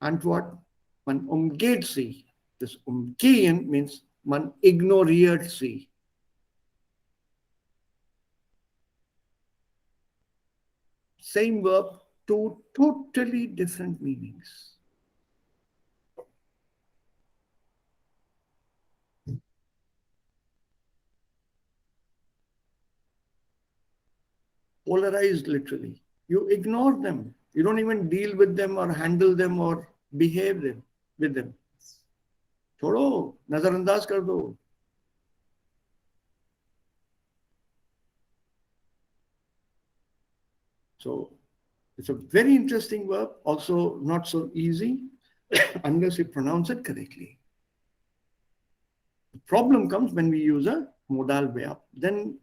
Antwort: Man umgeht sie. This umgehen means man ignoriert sie. Same verb, two totally different meanings. Polarized literally. You ignore them. You don't even deal with them or handle them or behave with them. छोड़ो, नजरअंदाज कर दो. So it's a very interesting verb, also not so easy unless you pronounce it correctly. The problem comes when we use a modal verb. Then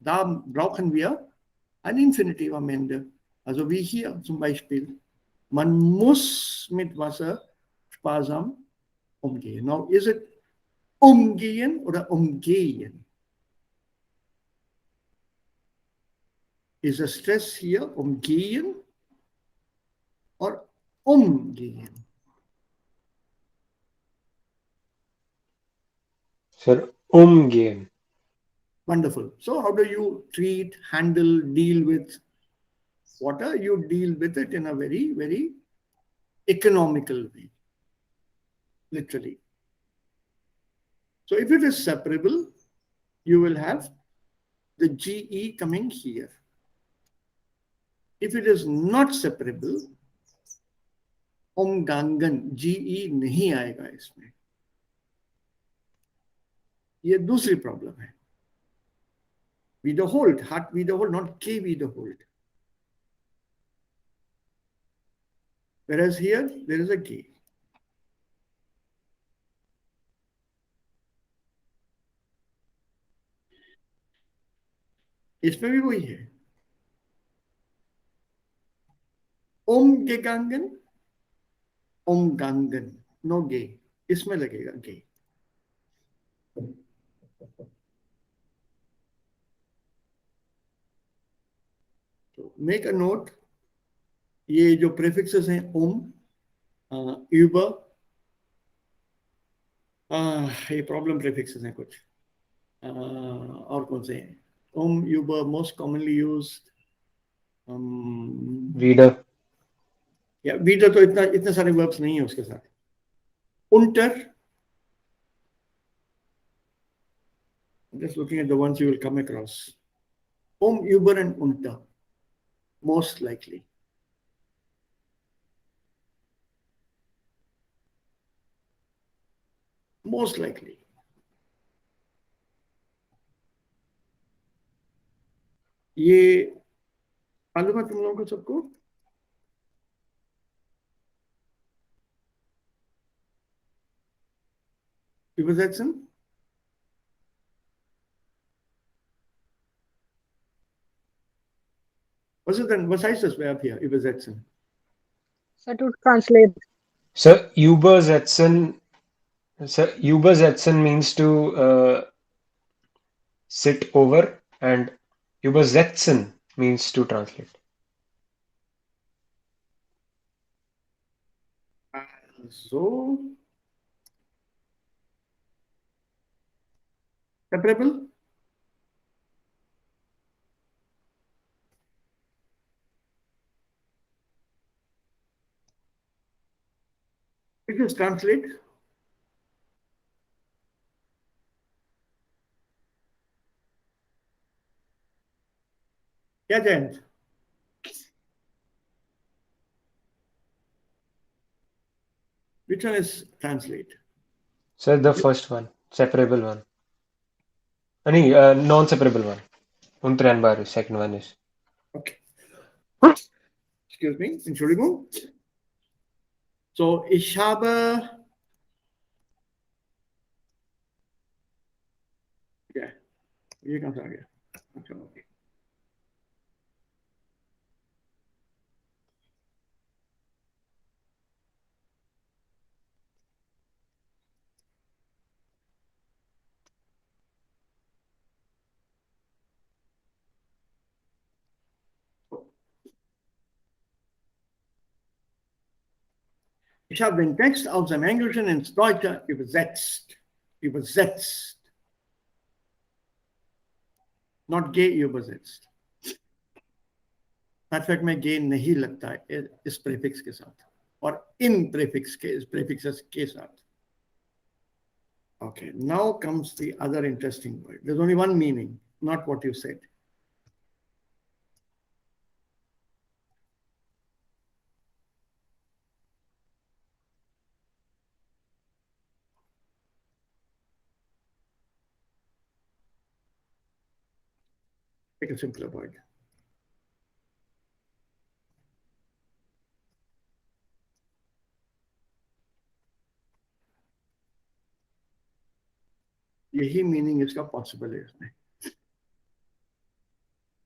da brauchen wir ein Infinitiv am Ende. Also wie hier zum Beispiel. Man muss mit Wasser sparsam umgehen. Now, is it umgehen oder umgehen? Is the stress here umgehen or umgehen? Sir, umgehen. Wonderful. So how do you treat, handle, deal with water? You deal with it in a very, very economical way, literally. So if it is separable, you will have the GE coming here. If it is not separable, umgangen, GE नहीं आएगा इसमें. ये दूसरी problem है. Wiederholt, hat wiederholt, not K wiederholt. Whereas here, there is a K. इसमें भी वही है. Umgegangen, umgangen, no G. इसमें लगेगा G. So make a note. ये जो prefixes हैं über, ये problem prefixes हैं कुछ. और कौन से हैं? über, most commonly used. Wieder. या wieder तो इतने सारे verbs नहीं है उसके साथ. Unter. Just looking at the ones you will come across. Über and unter. Most likely. Most likely. ये मालूम है तुम लोगों को सबको? Übersetzen? Was ist denn, was heißt das Verb hier, übersetzen? So to translate. Sir, übersetzen. Sir, übersetzen means to sit over, and übersetzen means to translate. So, separable? It is translate. क्या Jayant? Which one is translate? Sir, the first one, separable one. Non-separable one. Untrennbar, second one is. Okay. Excuse me. Entschuldigung. So ich habe. Yeah. ये कहाँ से आ गया? अच्छा, okay. Ich habe den Text aus dem Englischen ins Deutsche übersetzt. Übersetzt. Not gay übersetzt. Perfect में गे नहीं लगता है इस प्रीफिक्स के साथ और इन प्रीफिक्स के इस प्रीफिक्सेस के साथ. Okay, now comes the other interesting word. There's only one meaning, not what you said. Take a simpler word. यही मीनिंग इसका पॉसिबल है इसमें.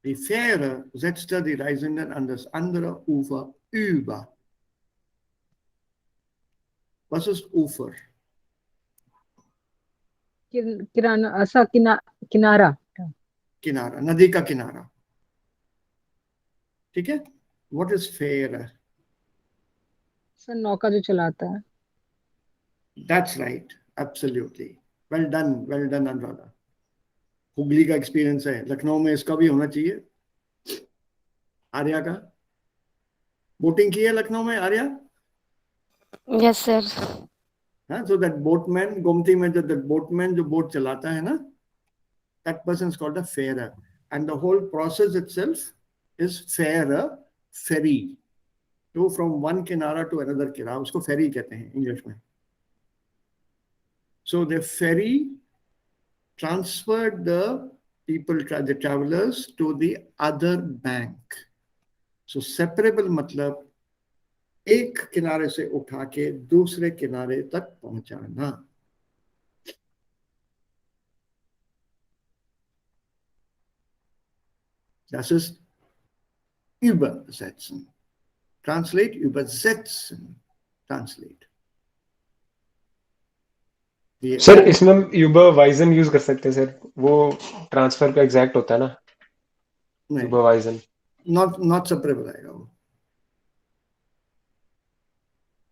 Die Fähre setzte die Reisenden an das andere Ufer über. Was ist Ufer? किराना ऐसा किनारा. किनारा, नदी का किनारा. ठीक है? What is fare? सर नौका जो चलाता है. That's right, absolutely. Well done, Anuradha. Hooghly का एक्सपीरियंस है, लखनऊ में इसका भी होना चाहिए. आर्या का बोटिंग की है लखनऊ में, आर्या? Yes sir. हाँ, so that boatman, गोमती में जो that boatman जो बोट चलाता है ना, that person is called a farer, and the whole process itself is farer, ferry. तो from one किनारा to another किनारा, उसको ferry कहते हैं इंग्लिश में. So the ferry transferred the people, the travelers, to the other bank. So separable मतलब एक किनारे से उठा के दूसरे किनारे तक पहुंचाना. Das ist übersetzen. Translate, übersetzen. Translate. Sir इसमें हम überweisen यूज कर सकते हैं सर, वो ट्रांसफर का एग्जैक्ट होता है ना. überweisen not separable आएगा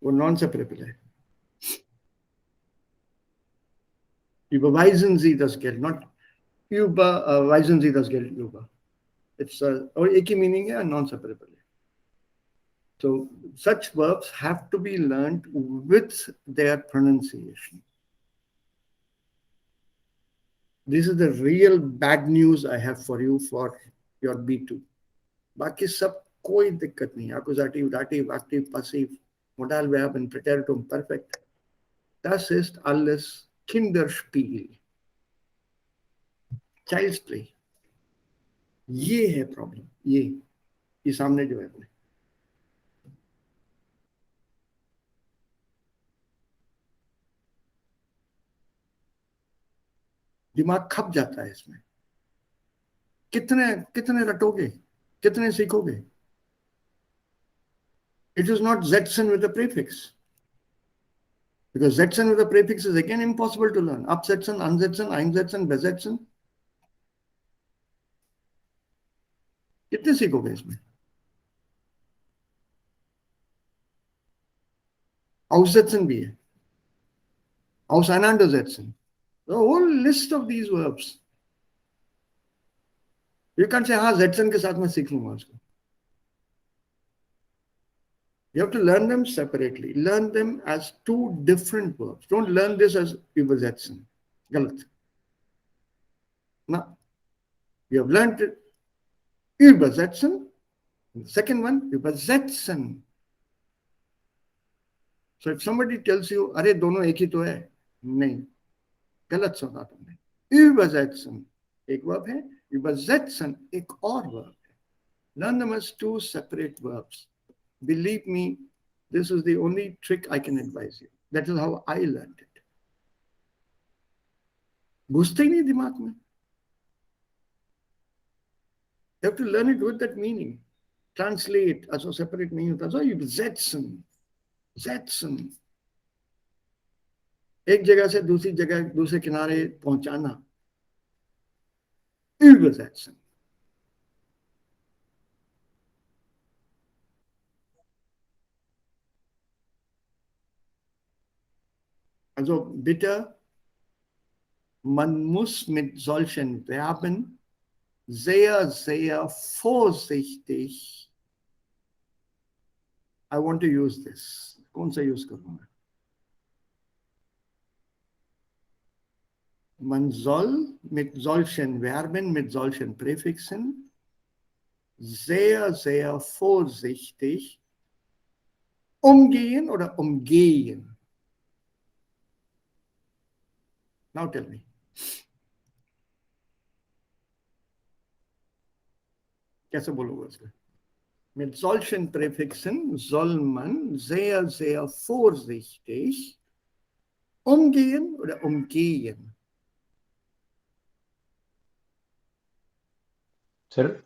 वो नॉन सेपरेबल है. Überweisen Sie das Geld, not überweisen Sie das Geld über. It's और एक ही मीनिंग है, नॉन सेपरेबल है. So such verbs have to be learned with their pronunciation. This is the real bad news I have for you for your B2. बाकी सब कोई दिक्कत नहीं. Accusative, dative, active, passive, modal verb and Präteritum perfect. Das ist alles Kinderspiel. Child's play. ये है problem. ये सामने जो है अपने. दिमाग खप जाता है इसमें. कितने रटोगे, कितने सीखोगे. It is not Zetzen with a prefix, because Zetzen with a prefix is again impossible to learn. Absetzen, ansetzen, einsetzen, besetzen. कितने सीखोगे इसमें. Aussetzen भी है, auseinandersetzen. The whole list of these verbs. You can't say हाँ Zetzen के साथ मैं सीख लूंगा उसको. You have to learn them separately. Learn them as two different verbs. Don't learn this as übersetzen. Galat. No. You have learned it übersetzen. The second one, übersetzen. So if somebody tells you, अरे दोनों एक ही तो है, नहीं, गलत सुना तुमने. Übersetzen एक verb है, übersetzen एक और verb है. Learn them as two separate verbs. Believe me, this is the only trick I can advise you. That is how I learned it. घुसते ही नहीं दिमाग में. You have to learn it with that meaning. Translate, also separate नहीं होता. So übersetzen. Setzen. एक जगह से दूसरी जगह, दूसरे किनारे पहुंचाना. Übersetzen. Also bitte, man muss mit solchen Verben sehr, sehr vorsichtig. I want to use this. कौन सा use करूँगा? Man soll mit solchen Verben, mit solchen Präfixen sehr, sehr vorsichtig umgehen oder umgehen. Now tell me. कैसे बोलोगे उसको? Mit solchen Präfixen soll man sehr, sehr vorsichtig umgehen oder umgehen. Sir,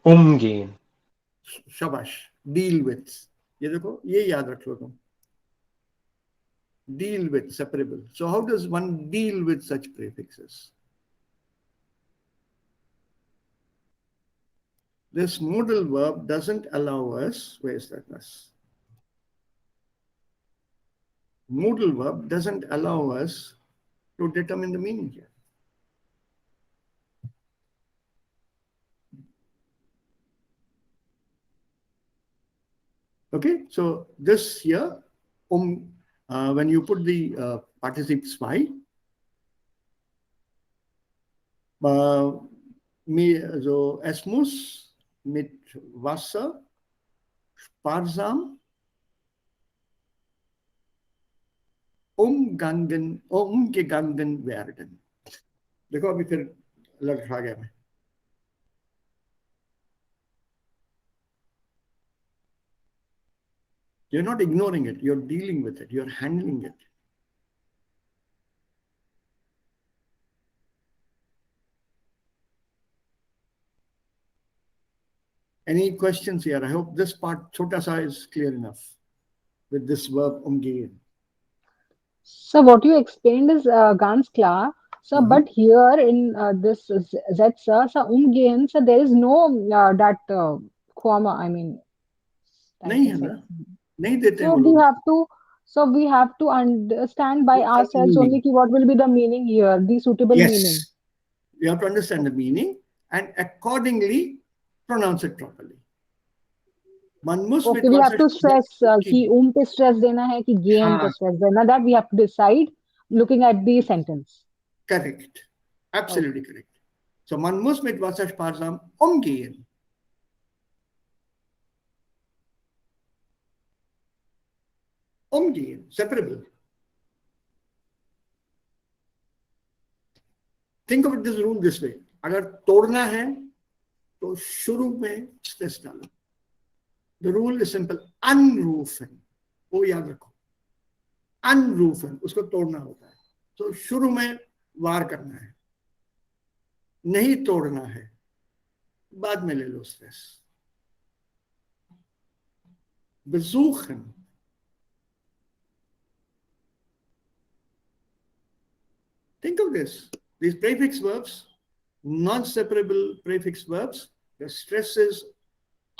umgehen. शाबाश. Deal with. ये देखो, ये याद रख लो तुम. Deal with, separable. So how does one deal with such prefixes? This modal verb doesn't allow us, where is that? Modal verb doesn't allow us to determine the meaning here. Okay, so this here, when you put the participle zwei, so es muss mit Wasser sparsam umgegangen werden. देखो अभी फिर अलग आ गया मैं. You're not ignoring it, you're dealing with it, you're handling it. Any questions here? I hope this part, chota sa, is clear enough with this verb umgehen. So what you explained is ganz klar. So, but here in this Zetsa, so umgehen, so there is no that comma. I mean, नहीं है ना, नहीं देते हैं so वो we लोग. have to, so we have to understand by ourselves only ki what will be the meaning here, the suitable meaning. Yes, you have to understand the meaning and accordingly pronounce it properly. Man muss mit Okay, we have to Wasser stress कि पे stress देना है कि gehen पे stress देना. That we have to decide looking at the sentence. Correct, absolutely correct. So man muss mit Wasser sparsam umgehen. Umgehen, separable. Think of this rule this way. अगर तोड़ना है तो शुरू में stress डालो. The rule is simple. Unroofen. वो याद रखो. Unroofen. उसको तोड़ना होता है. तो शुरू में वार करना है. नहीं तोड़ना है. बाद में ले लो stress. Besuchen. Think of this. These prefix verbs, non-separable prefix verbs, the stress is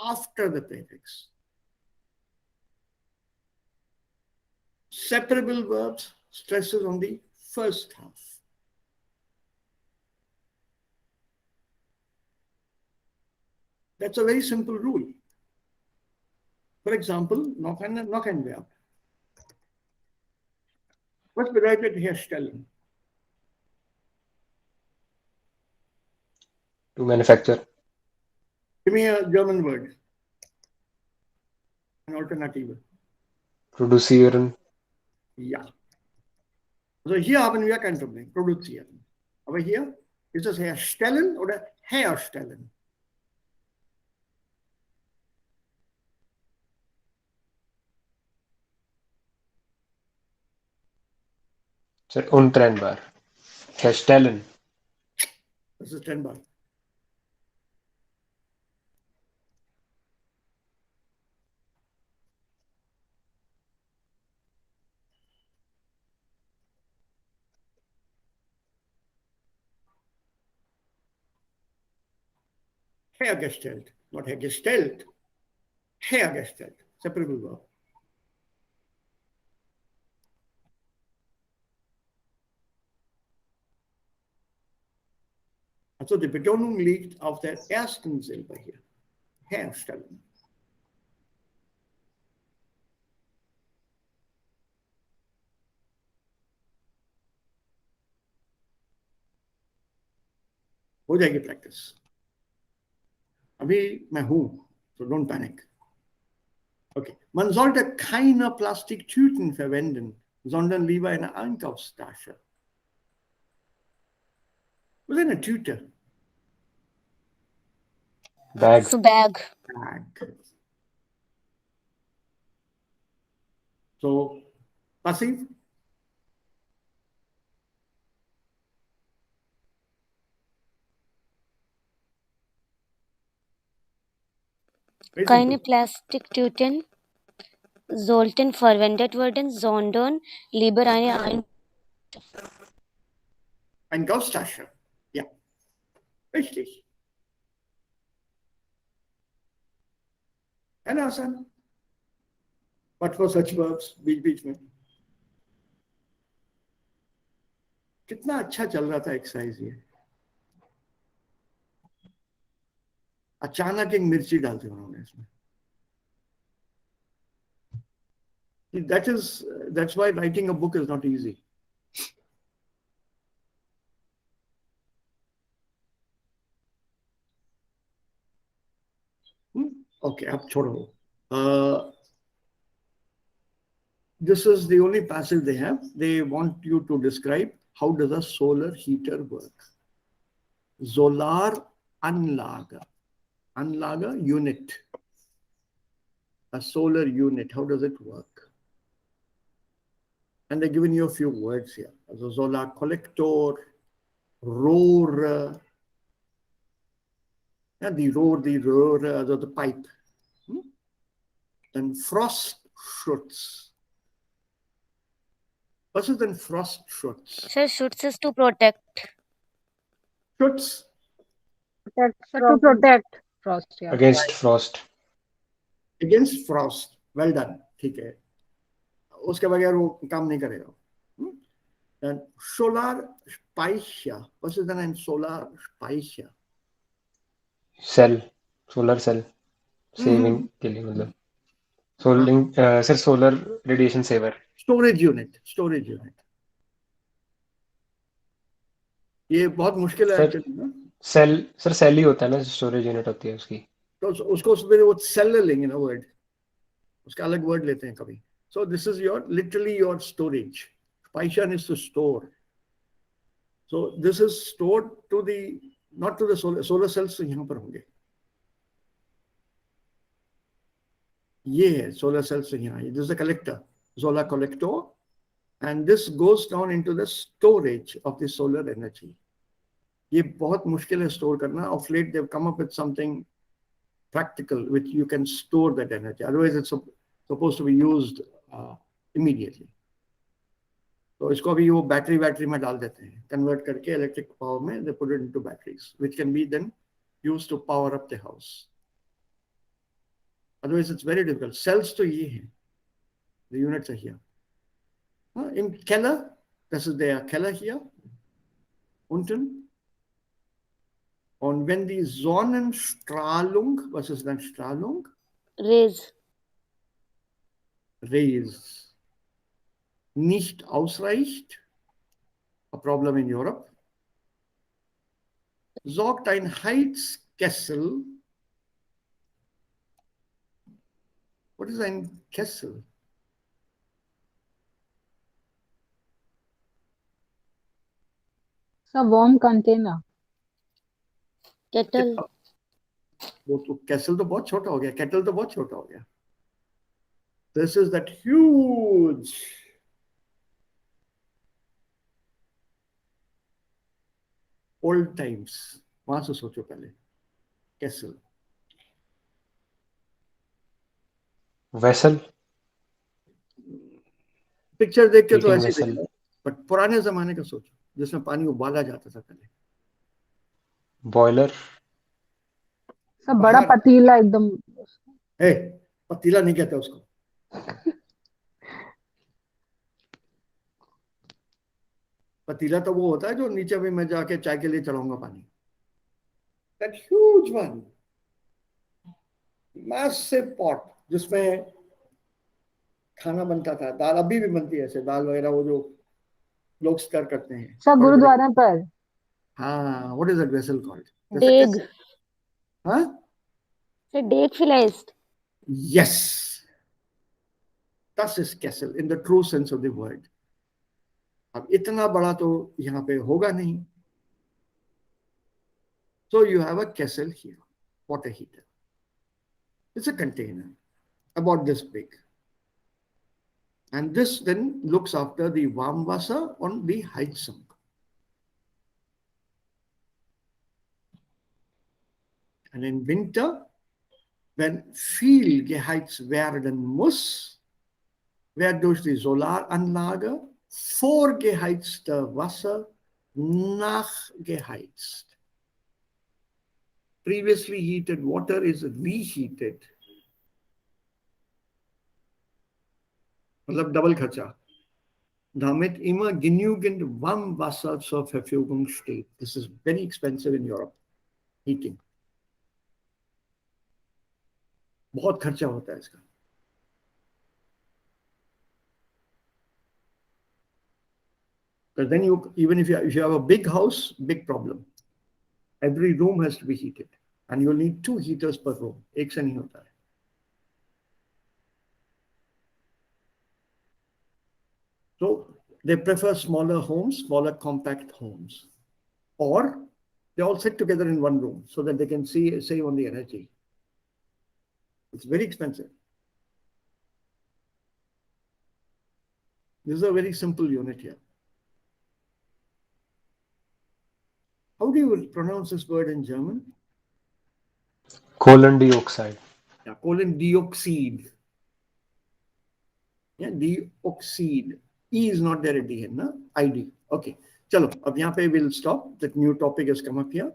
after the prefix. Separable verbs, stress is on the first half. That's a very simple rule. For example, noch ein Verb. Was bedeutet herstellen? To manufacture. Give me a German word. An alternative. Produzieren. Ja. Also hier haben wir kein Problem. Produzieren. Aber hier ist es herstellen oder herstellen. Sir, untrennbar. Herstellen. Das ist trennbar. Hergestellt. Not hergestellt. Hergestellt. Separable verb. Also die Betonung liegt auf der ersten Silbe hier. Herstellen. हो जाएगी practice. अभी मैं हूं, so don't panic. Okay. Man sollte keine Plastiktüten verwenden, sondern lieber eine Einkaufstasche. Was ist eine Tüte? Bag. So bag. Bag. So, passive. Very Keine simple. Plastiktüten sollten verwendet werden, sondern lieber eine Einkaufstasche. Ja. Richtig. है ना आसान? But for such verbs, बीच में. कितना अच्छा चल रहा था exercise ये. अचानक एक मिर्ची डाल दी उन्होंने इसमें. That's why writing a book is not easy. Okay, अब छोड़ो. This is the only passage they have. They want you to describe how does a solar heater work. Solar Anlage. Anlage unit. A solar unit. How does it work? And they're giving you a few words here. So solar collector, rohr. Yeah, the rohr, the pipe. Then Frostschutz. Was ist denn Frostschutz? Sir, Schutz is to protect. Schutz. To protect frost. Yeah. Against frost. Against frost. Well done. ठीक है. उसके बगैर वो काम नहीं करेगा. Then solar Speicher. Was ist denn ein Solar Speicher? Cell. Solar cell. Saving के लिए मतलब. Sir, solar radiation saver. Storage unit. Storage unit. ये बहुत मुश्किल है एक्चुअली ना. सर सेल ही होता है ना, स्टोरेज यूनिट होती है उसकी. तो उसको फिर वो सेल लेंगे ना वर्ड, उसका अलग वर्ड लेते हैं कभी. So this is literally your storage. Speichern is to store. So this is stored to the, not to the solar cells यहाँ पर होंगे. ये है solar cells यहाँ. This is the collector, solar collector, and this goes down into the storage of the solar energy. ये बहुत मुश्किल है स्टोर करना. Of late they've come up with something practical which you can store that energy. Otherwise it's supposed to be used immediately. तो इसको भी वो battery में डाल देते हैं, कन्वर्ट करके इलेक्ट्रिक पावर में they put it into batteries which can be then used to power up the house. Otherwise it's very difficult. Cells तो ये हैं, the units are here. In Keller, this is their Keller here, unten. Und wenn die Sonnenstrahlung, was ist dann Strahlung? Rays. raise. Nicht ausreicht, a problem in Europe. Sorgt ein Heizkessel. What is ein Kessel? It's a warm container. kettle, वो तो castle तो बहुत छोटा हो गया, kettle तो बहुत छोटा हो गया. This is that huge old times. वहां से सोचो पहले. Castle. Vessel. पिक्चर देख के तो Heating ऐसे vessel. दिखता है, बट पुराने जमाने का सोचो जिसमें पानी उबाला जाता था पहले. Boiler. सब बड़ा बाहर. पतीला एकदम. ए, पतीला नहीं कहते उसको. पतीला तो वो होता है जो नीचे भी मैं जाके चाय के लिए चढ़ाऊंगा पानी. That huge one, massive pot जिसमें खाना बनता था. दाल अभी भी बनती है ऐसे, दाल वगैरह वो जो लोग स्टर करते हैं. सब बड़े बड़े. गुरुद्वारा पर. हाँ, what is that vessel called? deg, हाँ? deg vielleicht. Yes. Das ist Kessel in the true sense of the word. अब इतना बड़ा तो यहाँ पे होगा नहीं. So you have a Kessel here, water heater. It's a container about this big. And this then looks after the Warmwasser on the Heizung. And in winter, wenn viel geheizt werden muss, wird durch die Solaranlage vorgeheizte Wasser nachgeheizt. Previously heated water is reheated. मतलब double खर्चा. Damit immer genügend Warmwasser zur Verfügung steht. This is very expensive in Europe. Heating. बहुत खर्चा होता है इसका. Because then even if you have a big house, big problem. Every room has to be heated, and you'll need 2 heaters per room. एक से नहीं होता है. So they prefer smaller homes, smaller compact homes, or they all sit together in one room so that they can save on the energy. It's very expensive. This is a very simple unit here. How do you pronounce this word in German? Kohlendioxide. Yeah, kohlendioxide. Yeah, dioxide. E is not there at the end, na? ID. Okay. Chalo, ab yahan pe we'll stop. That new topic has come up here.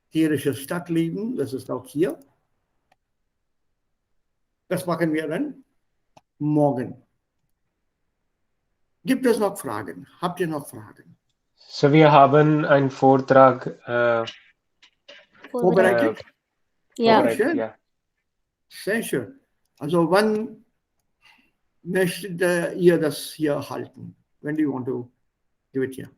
Hier ist das Stadtleben. Das ist auch hier. Das machen wir dann morgen. Gibt es noch Fragen? Habt ihr noch Fragen? So wir haben einen Vortrag Vorbereitet? Ja. vorbereitet, schön. ja. Sehr schön. Also wann möchtet ihr das hier halten? When do you want to give it here?